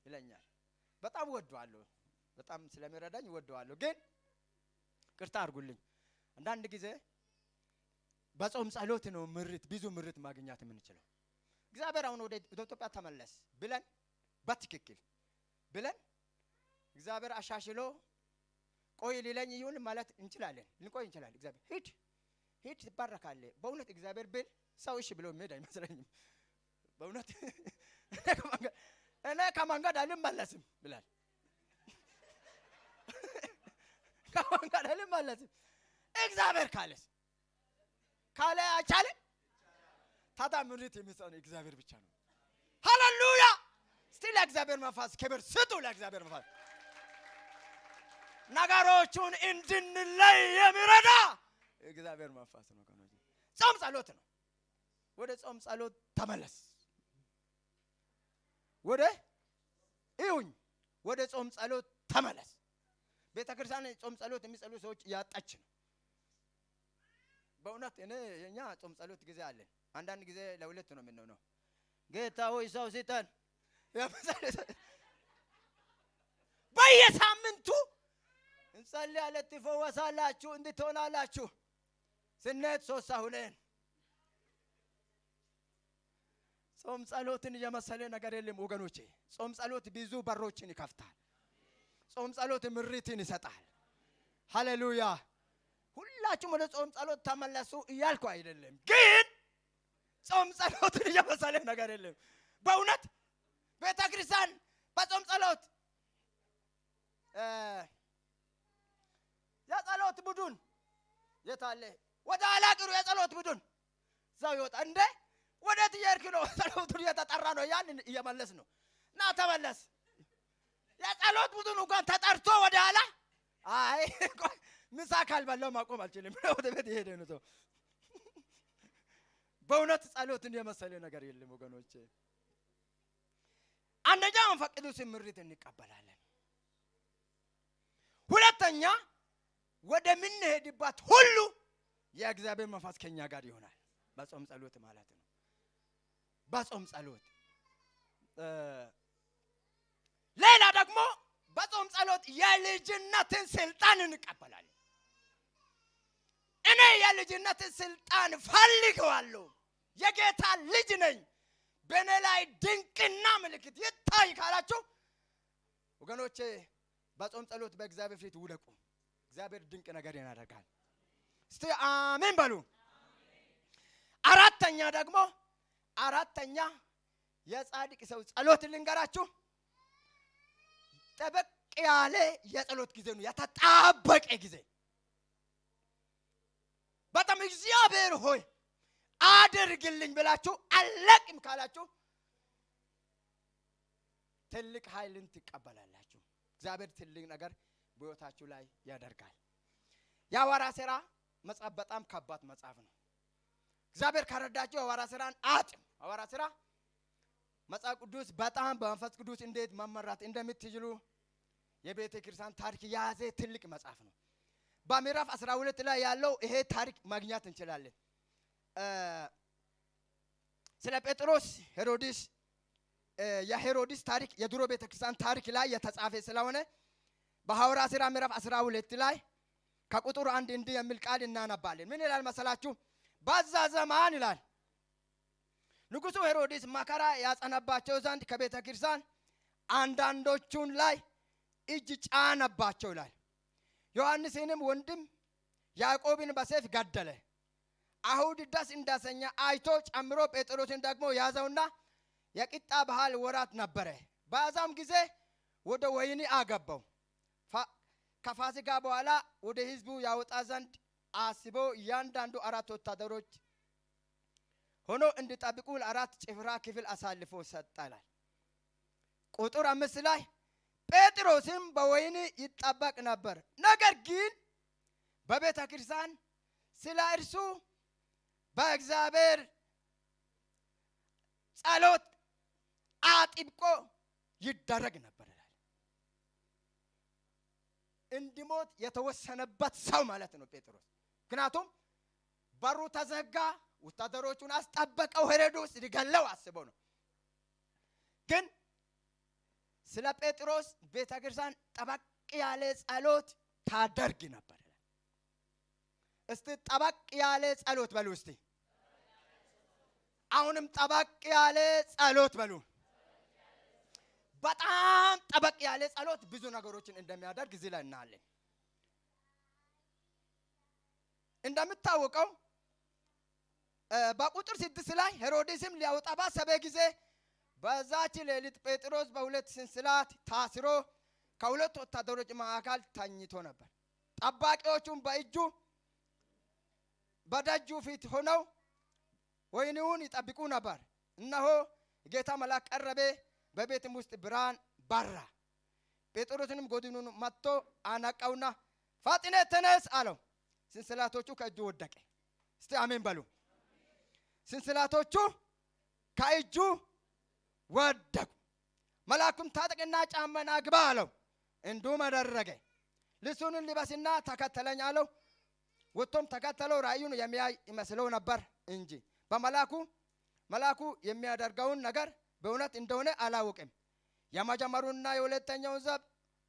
ይለኛል። በጣም ወደዋለሁ፣ በጣም ስለሚረዳኝ ወደዋለሁ። ግን ቅርታ አድርጉልኝ፣ አንዳንድ ጊዜ በጾም ጸሎት ነው ብዙ ምሪት ማግኘት የምንችለው። እግዚአብሔር አሁን ወደ ኢትዮጵያ ተመለስ ብለን በትክክል ብለን እግዚአብሔር አሻሽሎ ቆይ ሊለኝ ይሁን ማለት እንችላለን፣ ልንቆይ እንችላለን። እግዚአብሔር ሂድ ትባረካለህ። በእውነት እግዚአብሔር ብል ሰው እሺ ብሎ የሚሄድ አይመስለኝም። በእውነት እኔ ከመንገድ አልመለስም ብላል። ከመንገድ አልመለስም እግዚአብሔር ካለ አይቻልም። ታዲያ ምሪት የሚሰጠው እግዚአብሔር ብቻ ነው። ሃሌሉያ! እስቲ ለእግዚአብሔር መንፈስ ክብር ስጡ። ለእግዚአብሔር መንፈስ ነገሮቹን እንድንለይ የሚረዳ እግዚአብሔር መንፈስ ነው። ጾም ጸሎት ነው። ወደ ጾም ጸሎት ተመለስ። ወደ ጾም ጸሎት ተመለስ። ቤተክርስቲያን ጾም ጸሎት የሚጸሉ ሰዎች ያጣች ነው። በእውነት የኛ ጾም ጸሎት ጊዜ አለን። አንዳንድ ጊዜ ለሁለት ነው የምንሆነው። ጌታ ሆይ ሰው ሲጠን በየሳምንቱ እንጸልያለን፣ ትፈወሳላችሁ፣ እንድትሆናላችሁ ስንት 3 ሁነን ጾም ጸሎትን የመሰለ ነገር የለም ወገኖቼ። ጾም ጸሎት ብዙ በሮችን ይከፍታል። ጾም ጸሎት ምሪትን ይሰጣል። ሃሌሉያ። ሁላችሁም ወደ ጾም ጸሎት ተመለሱ እያልኩ አይደለም፣ ግን ጾም ጸሎትን የመሰለ ነገር የለም። በእውነት ቤተክርስቲያን በጾም ጸሎት የጸሎት ቡድን የታለ? ወደ አላቅሩ የጸሎት ቡድን ዘው ይወጣ እንደ ወዴት እየሄድክ ነው? ጸሎቱን እየተጠራ ነው። ያን እየመለስ ነው። ና ተመለስ። የጸሎት ቡድኑ እንኳን ተጠርቶ ወደ ኋላ አይ ምሳ ካልበላው ማቆም አልችልም ወደ ቤት ይሄደ ነው። በእውነት ጸሎትን የመሰለ ነገር የለም ወገኖቼ። አንደኛ መንፈስ ቅዱስ ምሪት እንቀበላለን። ሁለተኛ ወደ ምንሄድባት ሁሉ የእግዚአብሔር መንፈስ ከኛ ጋር ይሆናል። በጾም ጸሎት ማለት ነው። በጾም ጸሎት ሌላ ደግሞ በጾም ጸሎት የልጅነትን ስልጣን እንቀበላለን። እኔ የልጅነትን ስልጣን ፈልገዋለሁ። የጌታ ልጅ ነኝ። በእኔ ላይ ድንቅና ምልክት ይታይ ካላችሁ ወገኖቼ በጾም ጸሎት በእግዚአብሔር ፊት ውደቁ። እግዚአብሔር ድንቅ ነገር ያደርጋል። እስቲ አሜን በሉ። አራተኛ የጻድቅ ሰው ጸሎት ልንገራችሁ። ጠበቅ ያለ የጸሎት ጊዜ ነው። የተጣበቀ ጊዜ በጣም እግዚአብሔር ሆይ አድርግልኝ ብላችሁ አለቅም ካላችሁ ትልቅ ኃይልን ትቀበላላችሁ። እግዚአብሔር ትልቅ ነገር በሕይወታችሁ ላይ ያደርጋል። የሐዋርያት ሥራ መጽሐፍ በጣም ከባድ መጽሐፍ ነው። እግዚአብሔር ካረዳችሁ የሐዋርያት ሥራን አጥም ሐዋርያት ሥራ መጽሐፍ ቅዱስ በጣም በመንፈስ ቅዱስ እንዴት መመራት እንደምትችሉ የቤተ ክርስቲያን ታሪክ የያዘ ትልቅ መጽሐፍ ነው። በምዕራፍ 12 ላይ ያለው ይሄ ታሪክ ማግኘት እንችላለን። ስለ ጴጥሮስ ሄሮድስ የሄሮድስ ታሪክ የድሮ ቤተ ክርስቲያን ታሪክ ላይ የተጻፈ ስለሆነ በሐዋርያት ሥራ ምዕራፍ 12 ላይ ከቁጥር 1 እንዲህ የሚል ቃል እናነባለን። ምን ይላል መሰላችሁ? በዛ ዘመን ይላል ንጉሡ ሄሮድስ መከራ ያጸናባቸው ዘንድ ከቤተ ክርስቲያን አንዳንዶቹን ላይ እጅ ጫነባቸው ይላል። ዮሐንስንም ወንድም ያዕቆብን በሰይፍ ገደለ። አይሁድ ደስ እንዳሰኘ አይቶ ጨምሮ ጴጥሮስን ደግሞ ያዘውና የቂጣ በዓል ወራት ነበረ። በዛም ጊዜ ወደ ወህኒ አገባው። ከፋሲካ በኋላ ወደ ሕዝቡ ያወጣ ዘንድ አስቦ እያንዳንዱ 4 ወታደሮች ሆኖ እንዲጠብቁ ለ4 ጭፍራ ክፍል አሳልፎ ሰጠ ይላል። ቁጥር 5 ላይ ጴጥሮስም በወህኒ ይጠበቅ ነበር። ነገር ግን በቤተ ክርስቲያን ስለ እርሱ በእግዚአብሔር ጸሎት አጥብቆ ይደረግ ነበር ይላል። እንዲሞት የተወሰነበት ሰው ማለት ነው ጴጥሮስ። ምክንያቱም በሩ ተዘጋ፣ ወታደሮቹን አስጠበቀው። ሄሮድስ ሊገለው አስቦ ነው። ግን ስለ ጴጥሮስ ቤተ ክርስቲያን ጠበቅ ያለ ጸሎት ታደርግ ነበር። እስቲ ጠበቅ ያለ ጸሎት በሉ። እስቲ አሁንም ጠበቅ ያለ ጸሎት በሉ። በጣም ጠበቅ ያለ ጸሎት ብዙ ነገሮችን እንደሚያደርግ እዚህ ላይ እናያለን። እንደምታወቀው በቁጥር 6 ላይ ሄሮድስም ሊያወጣ ባሰበ ጊዜ በዛች ሌሊት ጴጥሮስ በሁለት ሰንሰለት ታስሮ ከሁለት ወታደሮች መካከል ተኝቶ ነበር። ጠባቂዎቹም በደጁ ፊት ሆነው ወህኒውን ይጠብቁ ነበር። እነሆ ጌታ መልአክ ቀረበ፣ በቤትም ውስጥ ብርሃን በራ። ጴጥሮስንም ጎድኑን መትቶ አነቃውና ፈጥነህ ተነስ አለው። ሰንሰለቶቹ ከእጁ ወደቀ። እስቲ አሜን በሉ። ሰንሰለቶቹ ከእጁ ወደቁ። መልአኩም ታጠቅና ጫማህን አግባ አለው። እንዲሁም አደረገ። ልብሱን ልበስና ተከተለኝ አለው። ወጥቶም ተከተለው። ራእዩን የሚያይ ይመስለው ነበር እንጂ መልአኩ የሚያደርገውን ነገር በእውነት እንደሆነ አላወቅም። የመጀመሪያውንና የሁለተኛውን ዘብ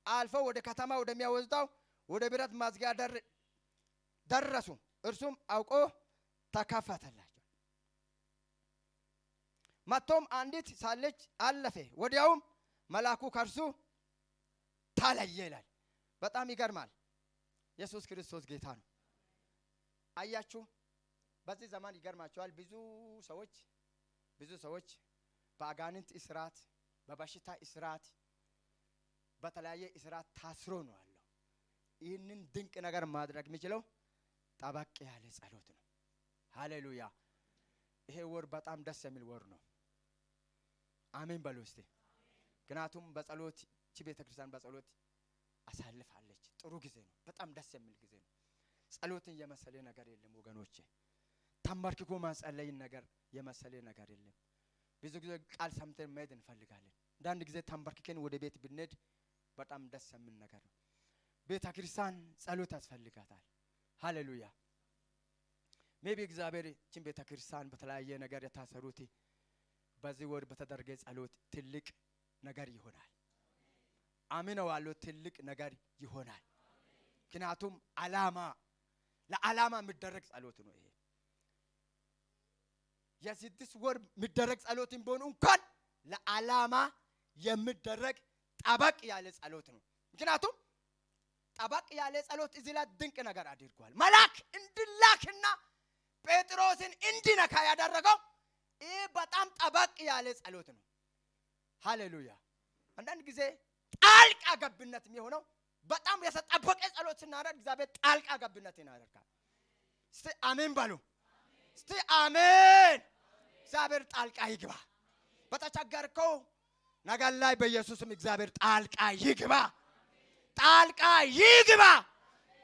አልፈው ወደ ከተማ ወደሚያወስደው ወደ ብረት ማዝጊያ ደረሱ። እርሱም አውቆ ተከፈተላቸው። መጥቶም አንዲት ሳለች አለፈ። ወዲያውም መልአኩ ከርሱ ተለየ ይላል። በጣም ይገርማል። ኢየሱስ ክርስቶስ ጌታ ነው። አያችሁ በዚህ ዘመን ይገርማቸዋል። ብዙ ሰዎች በአጋንንት እስራት፣ በበሽታ እስራት፣ በተለያየ እስራት ታስሮ ነው ያለው። ይህንን ድንቅ ነገር ማድረግ የሚችለው ጠበቅ ያለ ጸሎት ነው። ሃሌሉያ! ይሄ ወር በጣም ደስ የሚል ወር ነው። አሜን በሉ እስቲ። ምክንያቱም በጸሎት እቺ ቤተክርስቲያን በጸሎት አሳልፋለች። ጥሩ ጊዜ ነው። በጣም ደስ የሚል ጊዜ ነው። ጸሎትን የመሰለ ነገር የለም ወገኖቼ። ተንበርክኮ ማጸለይን ነገር የመሰለ ነገር የለም። ብዙ ጊዜ ቃል ሰምተን መሄድ እንፈልጋለን። አንዳንድ ጊዜ ተንበርክከን ወደ ቤት ብንሄድ በጣም ደስ የሚል ነገር ነው። ቤተክርስቲያን ጸሎት ያስፈልጋታል። ሃሌሉያ! ሜቢ እግዚአብሔር እቺን ቤተክርስቲያን በተለያየ ነገር የታሰሩት በዚህ ወር በተደረገ ጸሎት ትልቅ ነገር ይሆናል። አሜን ዋለው ትልቅ ነገር ይሆናል። ምክንያቱም ለዓላማ የሚደረግ ጸሎት ነው ይሄ። የስድስት ወር የሚደረግ ጸሎት ቢሆን እንኳን ለዓላማ የሚደረግ ጠበቅ ያለ ጸሎት ነው። ምክንያቱም ጠበቅ ያለ ጸሎት እዚህ ላይ ድንቅ ነገር አድርጓል። መልአክ እንዲላክና ጴጥሮስን እንዲነካ ያደረገው ይሄ በጣም ጠበቅ ያለ ጸሎት ነው። ሃሌሉያ! አንዳንድ ጊዜ ጣልቃ ገብነት የሚሆነው በጣም የተጠበቀ ጸሎት ስናደርግ እግዚአብሔር ጣልቃ ገብነትን ያደርጋል። እስቲ አሜን በሉ። እስቲ አሜን። እግዚአብሔር ጣልቃ ይግባ። በተቸገርከው ነገር ላይ በኢየሱስም እግዚአብሔር ጣልቃ ይግባ። ጣልቃ ይግባ።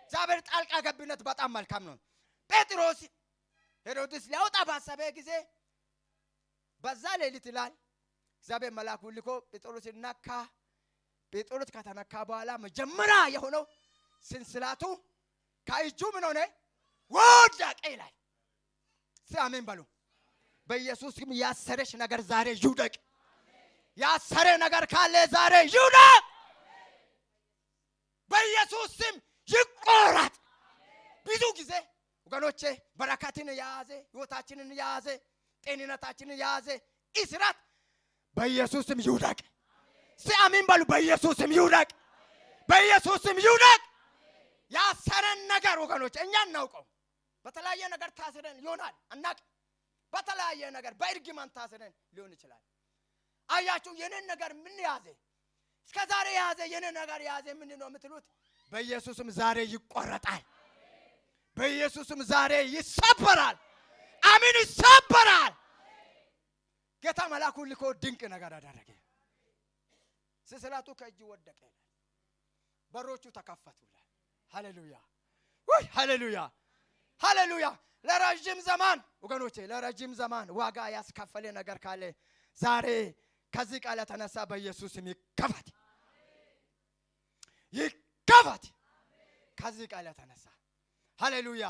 እግዚአብሔር ጣልቃ ገብነት በጣም መልካም ነው። ጴጥሮስ ሄሮድስ ሊያወጣ ባሰበ ጊዜ በዛ ሌሊት ይላል እግዚአብሔር መልአኩን ልኮ ጴጥሮስን ነካ። ጴጥሮስ ከተነካ በኋላ መጀመሪያ የሆነው ስንስላቱ ከእጁ ምን ሆነ? ወደቀ ይላል። አሜን በሉ። በኢየሱስ ስም ያሰረሽ ነገር ዛሬ ይውደቅ። ያሰረ ነገር ካለ ዛሬ ይውደቅ። በኢየሱስ ስም ይቆረጥ። ብዙ ጊዜ ወገኖቼ በረከትን ያዘ፣ ህይወታችንን ያዘ፣ ጤንነታችንን ያዘ እስራት በኢየሱስ ስም ይውደቅ። አሜን በሉ። በኢየሱስ ስም ይውደቅ። በኢየሱስ ስም ይውደቅ። ያሰረን ነገር ወገኖቼ እኛ እናውቀው። በተለያየ ነገር ታስረን ይሆናል አናቅ። በተለያየ ነገር በእርግማን ታስረን ሊሆን ይችላል። አያችሁ የኔን ነገር ምን ያዘ? እስከ ዛሬ ያዘ የኔን ነገር ያዘ ምን ነው የምትሉት? በኢየሱስም ዛሬ ይቆረጣል። በኢየሱስም ዛሬ ይሰበራል። አሜን ይሰበራል። ጌታ መልአኩን ልኮ ድንቅ ነገር አደረገ። ስንስላቱ ከእጁ ወደቀ። በሮቹ ተከፈቱላል። ሃሌሉያ! ወይ ሃሌሉያ! ሃሌሉያ! ለረጅም ዘመን ወገኖቼ ለረጅም ዘመን ዋጋ ያስከፈለ ነገር ካለ ዛሬ ከዚህ ቃል የተነሳ በኢየሱስም ይከፈት። ይከፈት። ከዚህ ቃል የተነሳ ሃሌሉያ!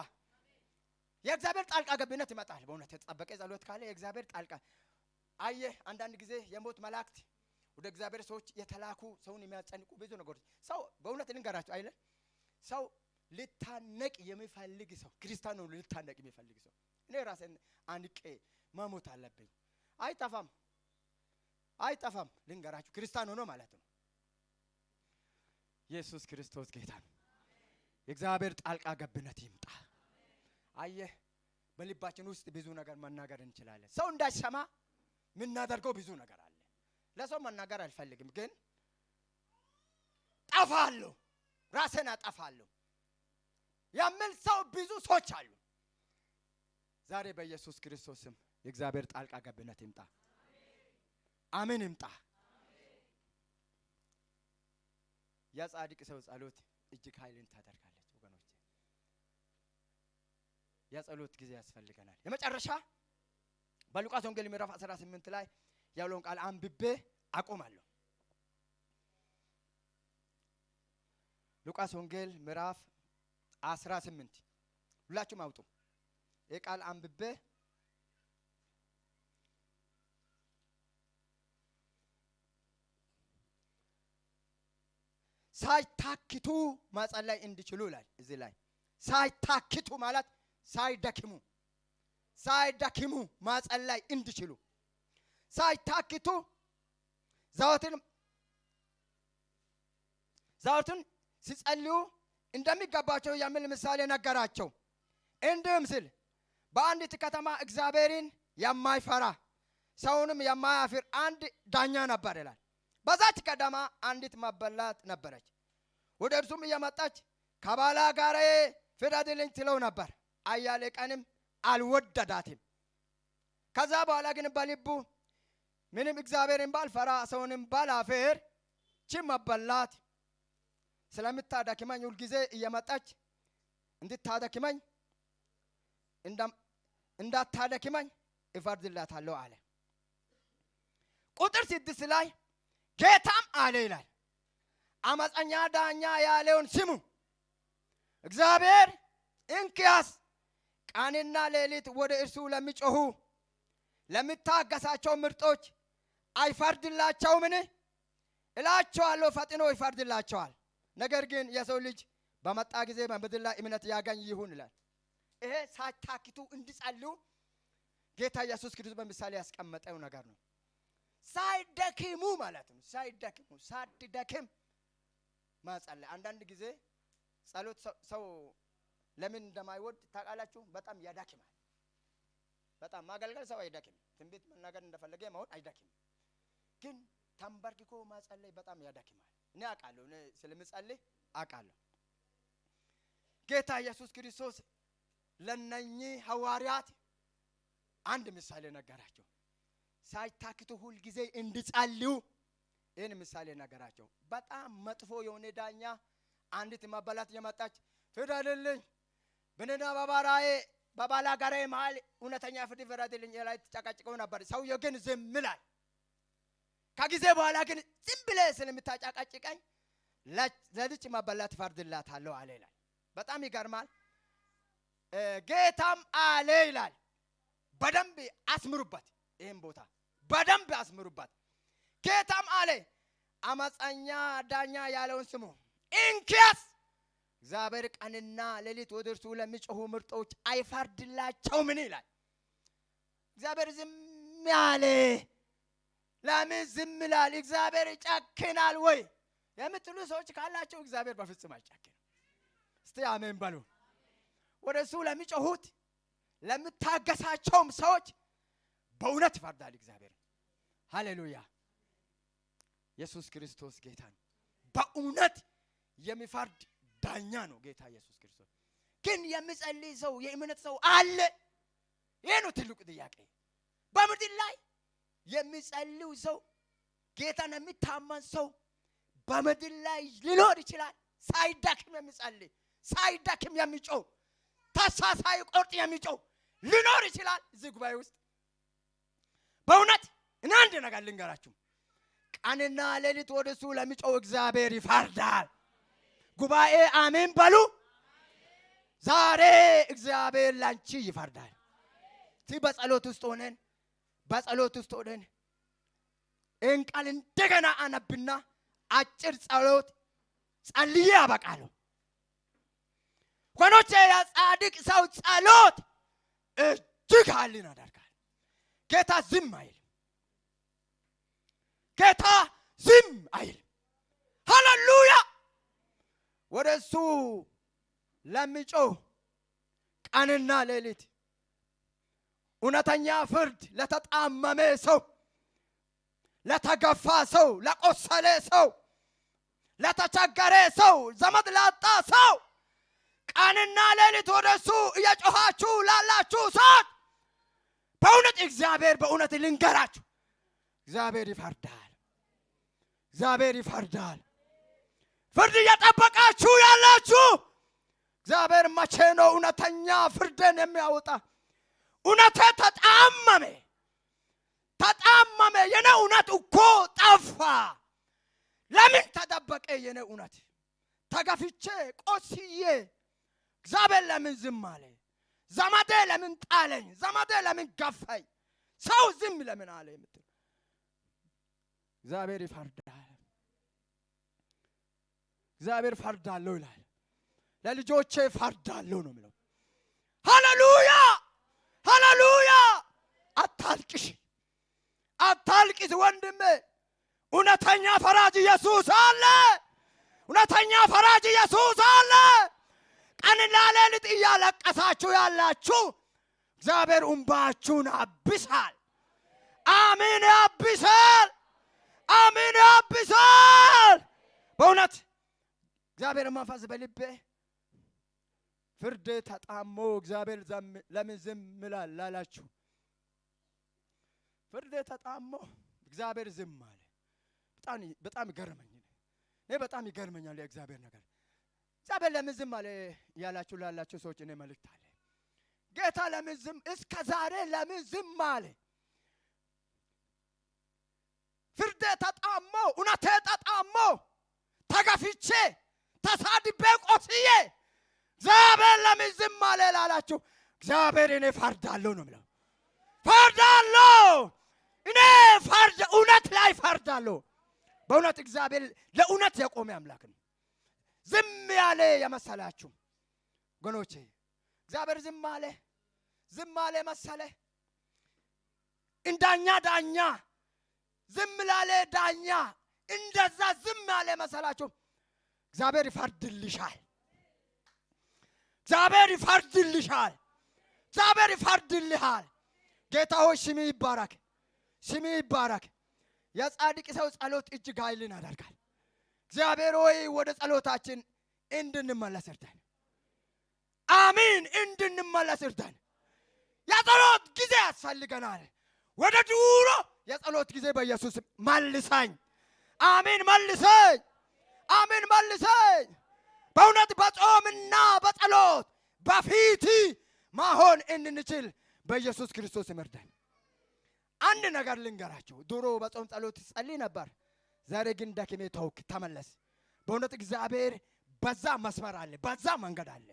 የእግዚአብሔር ጣልቃ ገብነት ይመጣል። በእውነት የተጠበቀ ጸሎት ካለ የእግዚአብሔር ጣልቃ አየህ። አንዳንድ ጊዜ የሞት መላእክት ወደ እግዚአብሔር ሰዎች የተላኩ ሰውን የሚያጨንቁ ብዙ ነገሮች ሰው በእውነት ልንገራችሁ አይደል? ሰው ልታነቅ የሚፈልግ ሰው ክርስቲያን ነው። ልታነቅ የሚፈልግ ሰው እኔ ራሴን አንቄ መሞት አለብኝ አይጠፋም። ልንገራችሁ ክርስቲያን ሆኖ ማለት ነው። ኢየሱስ ክርስቶስ ጌታ ነው። የእግዚአብሔር ጣልቃ ገብነት ይምጣ። አየህ በልባችን ውስጥ ብዙ ነገር መናገር እንችላለን። ሰው እንዳይሰማ ምናደርገው ብዙ ነገር አለ። ለሰው መናገር አልፈልግም፣ ግን ጠፋለሁ፣ ራሴን አጠፋለሁ የሚል ሰው ብዙ ሰዎች አሉ። ዛሬ በኢየሱስ ክርስቶስ ስም የእግዚአብሔር ጣልቃ ገብነት ይምጣ። አሜን ይምጣ። የጻድቅ ሰው ጸሎት እጅግ ኃይልን ታደርጋለች ወገኖቼ። የጸሎት ጊዜ ያስፈልገናል። የመጨረሻ በሉቃስ ወንጌል ምዕራፍ 18 ላይ ያለውን ቃል አንብቤ አቆማለሁ። ሉቃስ ወንጌል ምዕራፍ 18 ሁላችሁም አውጡ። ይህ ቃል አንብቤ ሳይታክቱ መጸለይ እንዲችሉ ይላል። እዚህ ላይ ሳይታክቱ ማለት ሳይደክሙ መጸለይ እንዲችሉ ሳይታክቱ ዘወትር ሲጸልዩ እንደሚገባቸው የሚል ምሳሌ ነገራቸው። እንዲህም ሲል በአንዲት ከተማ እግዚአብሔርን የማይፈራ ሰውንም የማያፍር አንድ ዳኛ ነበር ይላል። በዛች ከተማ አንዲት መበለት ነበረች። ወደ እርሱም እየመጣች ከባላጋራዬ ፍረድልኝ ትለው ነበር። አያሌ ቀንም አልወደዳትም። ከዛ በኋላ ግን በልቡ ምንም እግዚአብሔርን ባልፈራ ሰውንም ባላፍር ቺ መበላት ስለምታደክመኝ ሁልጊዜ እየመጣች እንድታደክመኝ እንዳታደክመኝ እፈርድላታለሁ አለ። ቁጥር 6 ላይ ጌታም አለ ይላል፣ አመፀኛ ዳኛ ያለውን ስሙ። እግዚአብሔር እንኪያስ ቀንና ሌሊት ወደ እርሱ ለሚጮኹ ለሚታገሳቸው ምርጦች አይፈርድላቸውምን? እላቸዋለሁ ፈጥኖ ይፈርድላቸዋል። ነገር ግን የሰው ልጅ በመጣ ጊዜ በምድር ላይ እምነት ያገኝ ይሁን ይላል። ይሄ ሳይታክቱ እንዲጸልዩ ጌታ ኢየሱስ ክርስቶስ በምሳሌ ያስቀመጠው ነገር ነው። ሳይደክሙ ማለት ነው። ሳትደክም ማጸለይ። አንዳንድ ጊዜ ጸሎት ሰው ለምን እንደማይወድ ታውቃላችሁ? በጣም ያዳክማል። በጣም ማገልገል ሰው አይደክም። ትንቢት መናገር እንደፈለገ መሆን አይደክም። ግን ተንበርክኮ ማጸለይ በጣም ያዳክማል። እኔ አውቃለሁ፣ እኔ ስለምጸልይ አውቃለሁ። ጌታ ኢየሱስ ክርስቶስ ለነኚህ ሐዋርያት አንድ ምሳሌ ነገራቸው። ሳይታክቱ ሁል ጊዜ እንዲጸልዩ ይህን ምሳሌ ነገራቸው። በጣም መጥፎ የሆነ ዳኛ አንዲት መበለት የመጣች ፍረድልኝ ብንና በባላጋራዬ መሃል እውነተኛ ፍርድ ፍረድልኝ ላይ ተጨቃጭቀው ነበር። ሰውየው ግን ዝም ይላል። ከጊዜ በኋላ ግን ዝም ብለህ ስለምታጨቃጭቀኝ ለዚች መበለት ፈርድላታለሁ አለ ይላል። በጣም ይገርማል። ጌታም አለ ይላል፣ በደንብ አስምሩበት፣ ይህን ቦታ በደንብ አስምሩበት። ጌታም አለ አመፀኛ ዳኛ ያለውን ስሙ። እንኪያስ እግዚአብሔር ቀንና ሌሊት ወደ እርሱ ለሚጮኹ ምርጦች አይፈርድላቸውምን ይላል። እግዚአብሔር ዝም ያለ ለምን ዝም ይላል? እግዚአብሔር ይጨክናል ወይ የምትሉ ሰዎች ካላቸው እግዚአብሔር በፍጹም አይጨክንም። እስቲ አሜን በሉ። ወደ እሱ ለሚጮኹት ለምታገሳቸውም ሰዎች በእውነት ይፈርዳል እግዚአብሔር። ሃሌሉያ! ኢየሱስ ክርስቶስ ጌታ ነው። በእውነት የሚፈርድ ዳኛ ነው ጌታ ኢየሱስ ክርስቶስ። ግን የሚጸልይ ሰው የእምነት ሰው አለ? ይሄ ነው ትልቁ ጥያቄ። በምድር ላይ የሚጸልይ ሰው ጌታን የሚታመን ሰው በምድር ላይ ሊኖር ይችላል። ሳይደክም የሚጸልይ ሳይደክም የሚጮህ ተስፋ ሳይቆርጥ የሚጮህ ሊኖር ይችላል እዚህ ጉባኤ ውስጥ። በእውነት እና አንድ ነገር ልንገራችሁ፣ ቀንና ሌሊት ወደ እሱ ለሚጮህ እግዚአብሔር ይፈርዳል። ጉባኤ አሜን በሉ። ዛሬ እግዚአብሔር ላንቺ ይፈርዳል። በጸሎት ውስጥ ሆነን እንቃል እንደገና አነብና አጭር ጸሎት ጸልዬ አበቃለሁ። ወኖቼ የጻድቅ ሰው ጸሎት እጅግ ኃይልን ያደርጋል። ጌታ ዝም አይልም። ሃሌሉያ! ወደ እሱ ለሚጮህ ቀንና ሌሊት እውነተኛ ፍርድ ለተጣመመ ሰው፣ ለተገፋ ሰው፣ ለቆሰለ ሰው፣ ለተቸገረ ሰው፣ ዘመድ ላጣ ሰው ቀንና ሌሊት ወደ እሱ እየጮኻችሁ ላላችሁ ሰዎች በእውነት እግዚአብሔር በእውነት ልንገራችሁ እግዚአብሔር ይፈርዳል። ፍርድ እየጠበቃችሁ ያላችሁ እግዚአብሔር መቼ ነው እውነተኛ ፍርድን የሚያወጣ? እውነቴ ተጣመመ። የኔ እውነት እኮ ጠፋ። ለምን ተደበቀ? የኔ እውነት ተገፍቼ ቆስዬ እግዚአብሔር ለምን ዝም አለ? ዘመዴ ለምን ጣለኝ? ዘመዴ ለምን ገፋኝ? ሰው ዝም ለምን አለ የምትል እግዚአብሔር ይፈርዳል። እግዚአብሔር ፈርዳለሁ ይላል። ለልጆቼ ፈርዳለሁ ነው የሚለው። ሃሌሉያ! አታልቅሽ። አዲስ ወንድሜ እውነተኛ ፈራጅ ኢየሱስ አለ። እውነተኛ ፈራጅ ኢየሱስ አለ። ቀንና ሌሊት እያለቀሳችሁ ያላችሁ እግዚአብሔር እንባችሁን ያብሳል። አሜን። ያብሳል። አሜን። ያብሳል። በእውነት እግዚአብሔር መንፈስ በልቤ ፍርድ ተጣሞ እግዚአብሔር ለምን ዝም ይላል ላላችሁ ፍርድ ተጣሞ እግዚአብሔር ዝም አለ። በጣም ይገርመኝ። እኔ በጣም ይገርመኛል የእግዚአብሔር ነገር። እግዚአብሔር ለምን ዝም አለ ያላችሁ ላላችሁ ሰዎች እኔ መልእክት አለ። ጌታ ለምን ዝም እስከ ዛሬ ለምን ዝም አለ? ፍርድ ተጣሞ እውነቴ ተጣሞ ተገፍቼ ተሳድቤ ቆስዬ እግዚአብሔር ለምን ዝም አለ ላላችሁ እግዚአብሔር እኔ ፈርዳለሁ ነው የሚለው። ፈርዳለሁ እኔ እውነት ላይ ፈርዳለሁ። በእውነት እግዚአብሔር ለእውነት የቆመ አምላክ ነው። ዝም ያለ የመሰላችሁ ወገኖቼ እግዚአብሔር ዝም አለ መሰለ። እንዳኛ ዳኛ ዝም ላለ ዳኛ እንደዛ ዝም ያለ መሰላችሁ እግዚአብሔር ይፈርድልሻል። እግዚአብሔር ይፈርድልሻል። እግዚአብሔር ይፈርድልሃል። ጌታ ሆይ ስምህ ይባረክ፣ ስምህ ይባረክ። የጻድቅ ሰው ጸሎት እጅግ ኃይልን ያደርጋል። እግዚአብሔር ሆይ ወደ ጸሎታችን እንድንመለስ እርዳን። አሜን። እንድንመለስ እርዳን። የጸሎት ጊዜ ያስፈልገናል። ወደ ድሮ የጸሎት ጊዜ በኢየሱስ መልሰኝ። አሜን። መልሰኝ። አሜን። መልሰኝ። በእውነት በጾምና በጸሎት በፊት ማሆን እንድንችል በኢየሱስ ክርስቶስ ይርዳን። አንድ ነገር ልንገራችሁ። ድሮ በጾም ጸሎት ጸልይ ነበር። ዛሬ ግን ደክሜ ተውክ፣ ተመለስ። በእውነት እግዚአብሔር በዛ መስመር አለ፣ በዛ መንገድ አለ።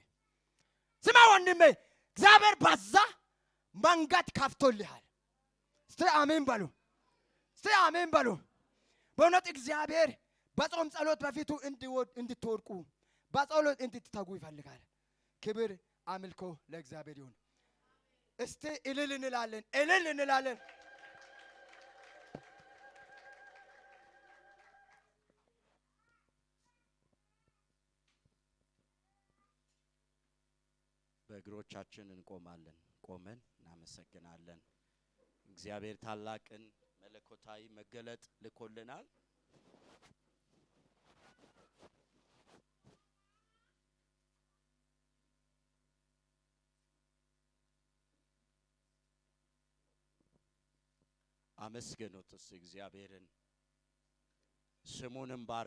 ስማ ወንድሜ፣ እግዚአብሔር በዛ መንገድ ከፍቶልሃል። እስቲ አሜን በሉ። እስቲ አሜን በሉ። በእውነት እግዚአብሔር በጾም ጸሎት በፊቱ እንድትወድቁ በጸሎት እንድትተጉ ይፈልጋል። ክብር አምልኮ ለእግዚአብሔር ይሁን። እስቲ እልል እንላለን፣ እልል እንላለን። በእግሮቻችን እንቆማለን። ቆመን እናመሰግናለን። እግዚአብሔር ታላቅን መለኮታዊ መገለጥ ልኮልናል። አመስግኑት እግዚአብሔርን፣ ስሙንም ባርኩ።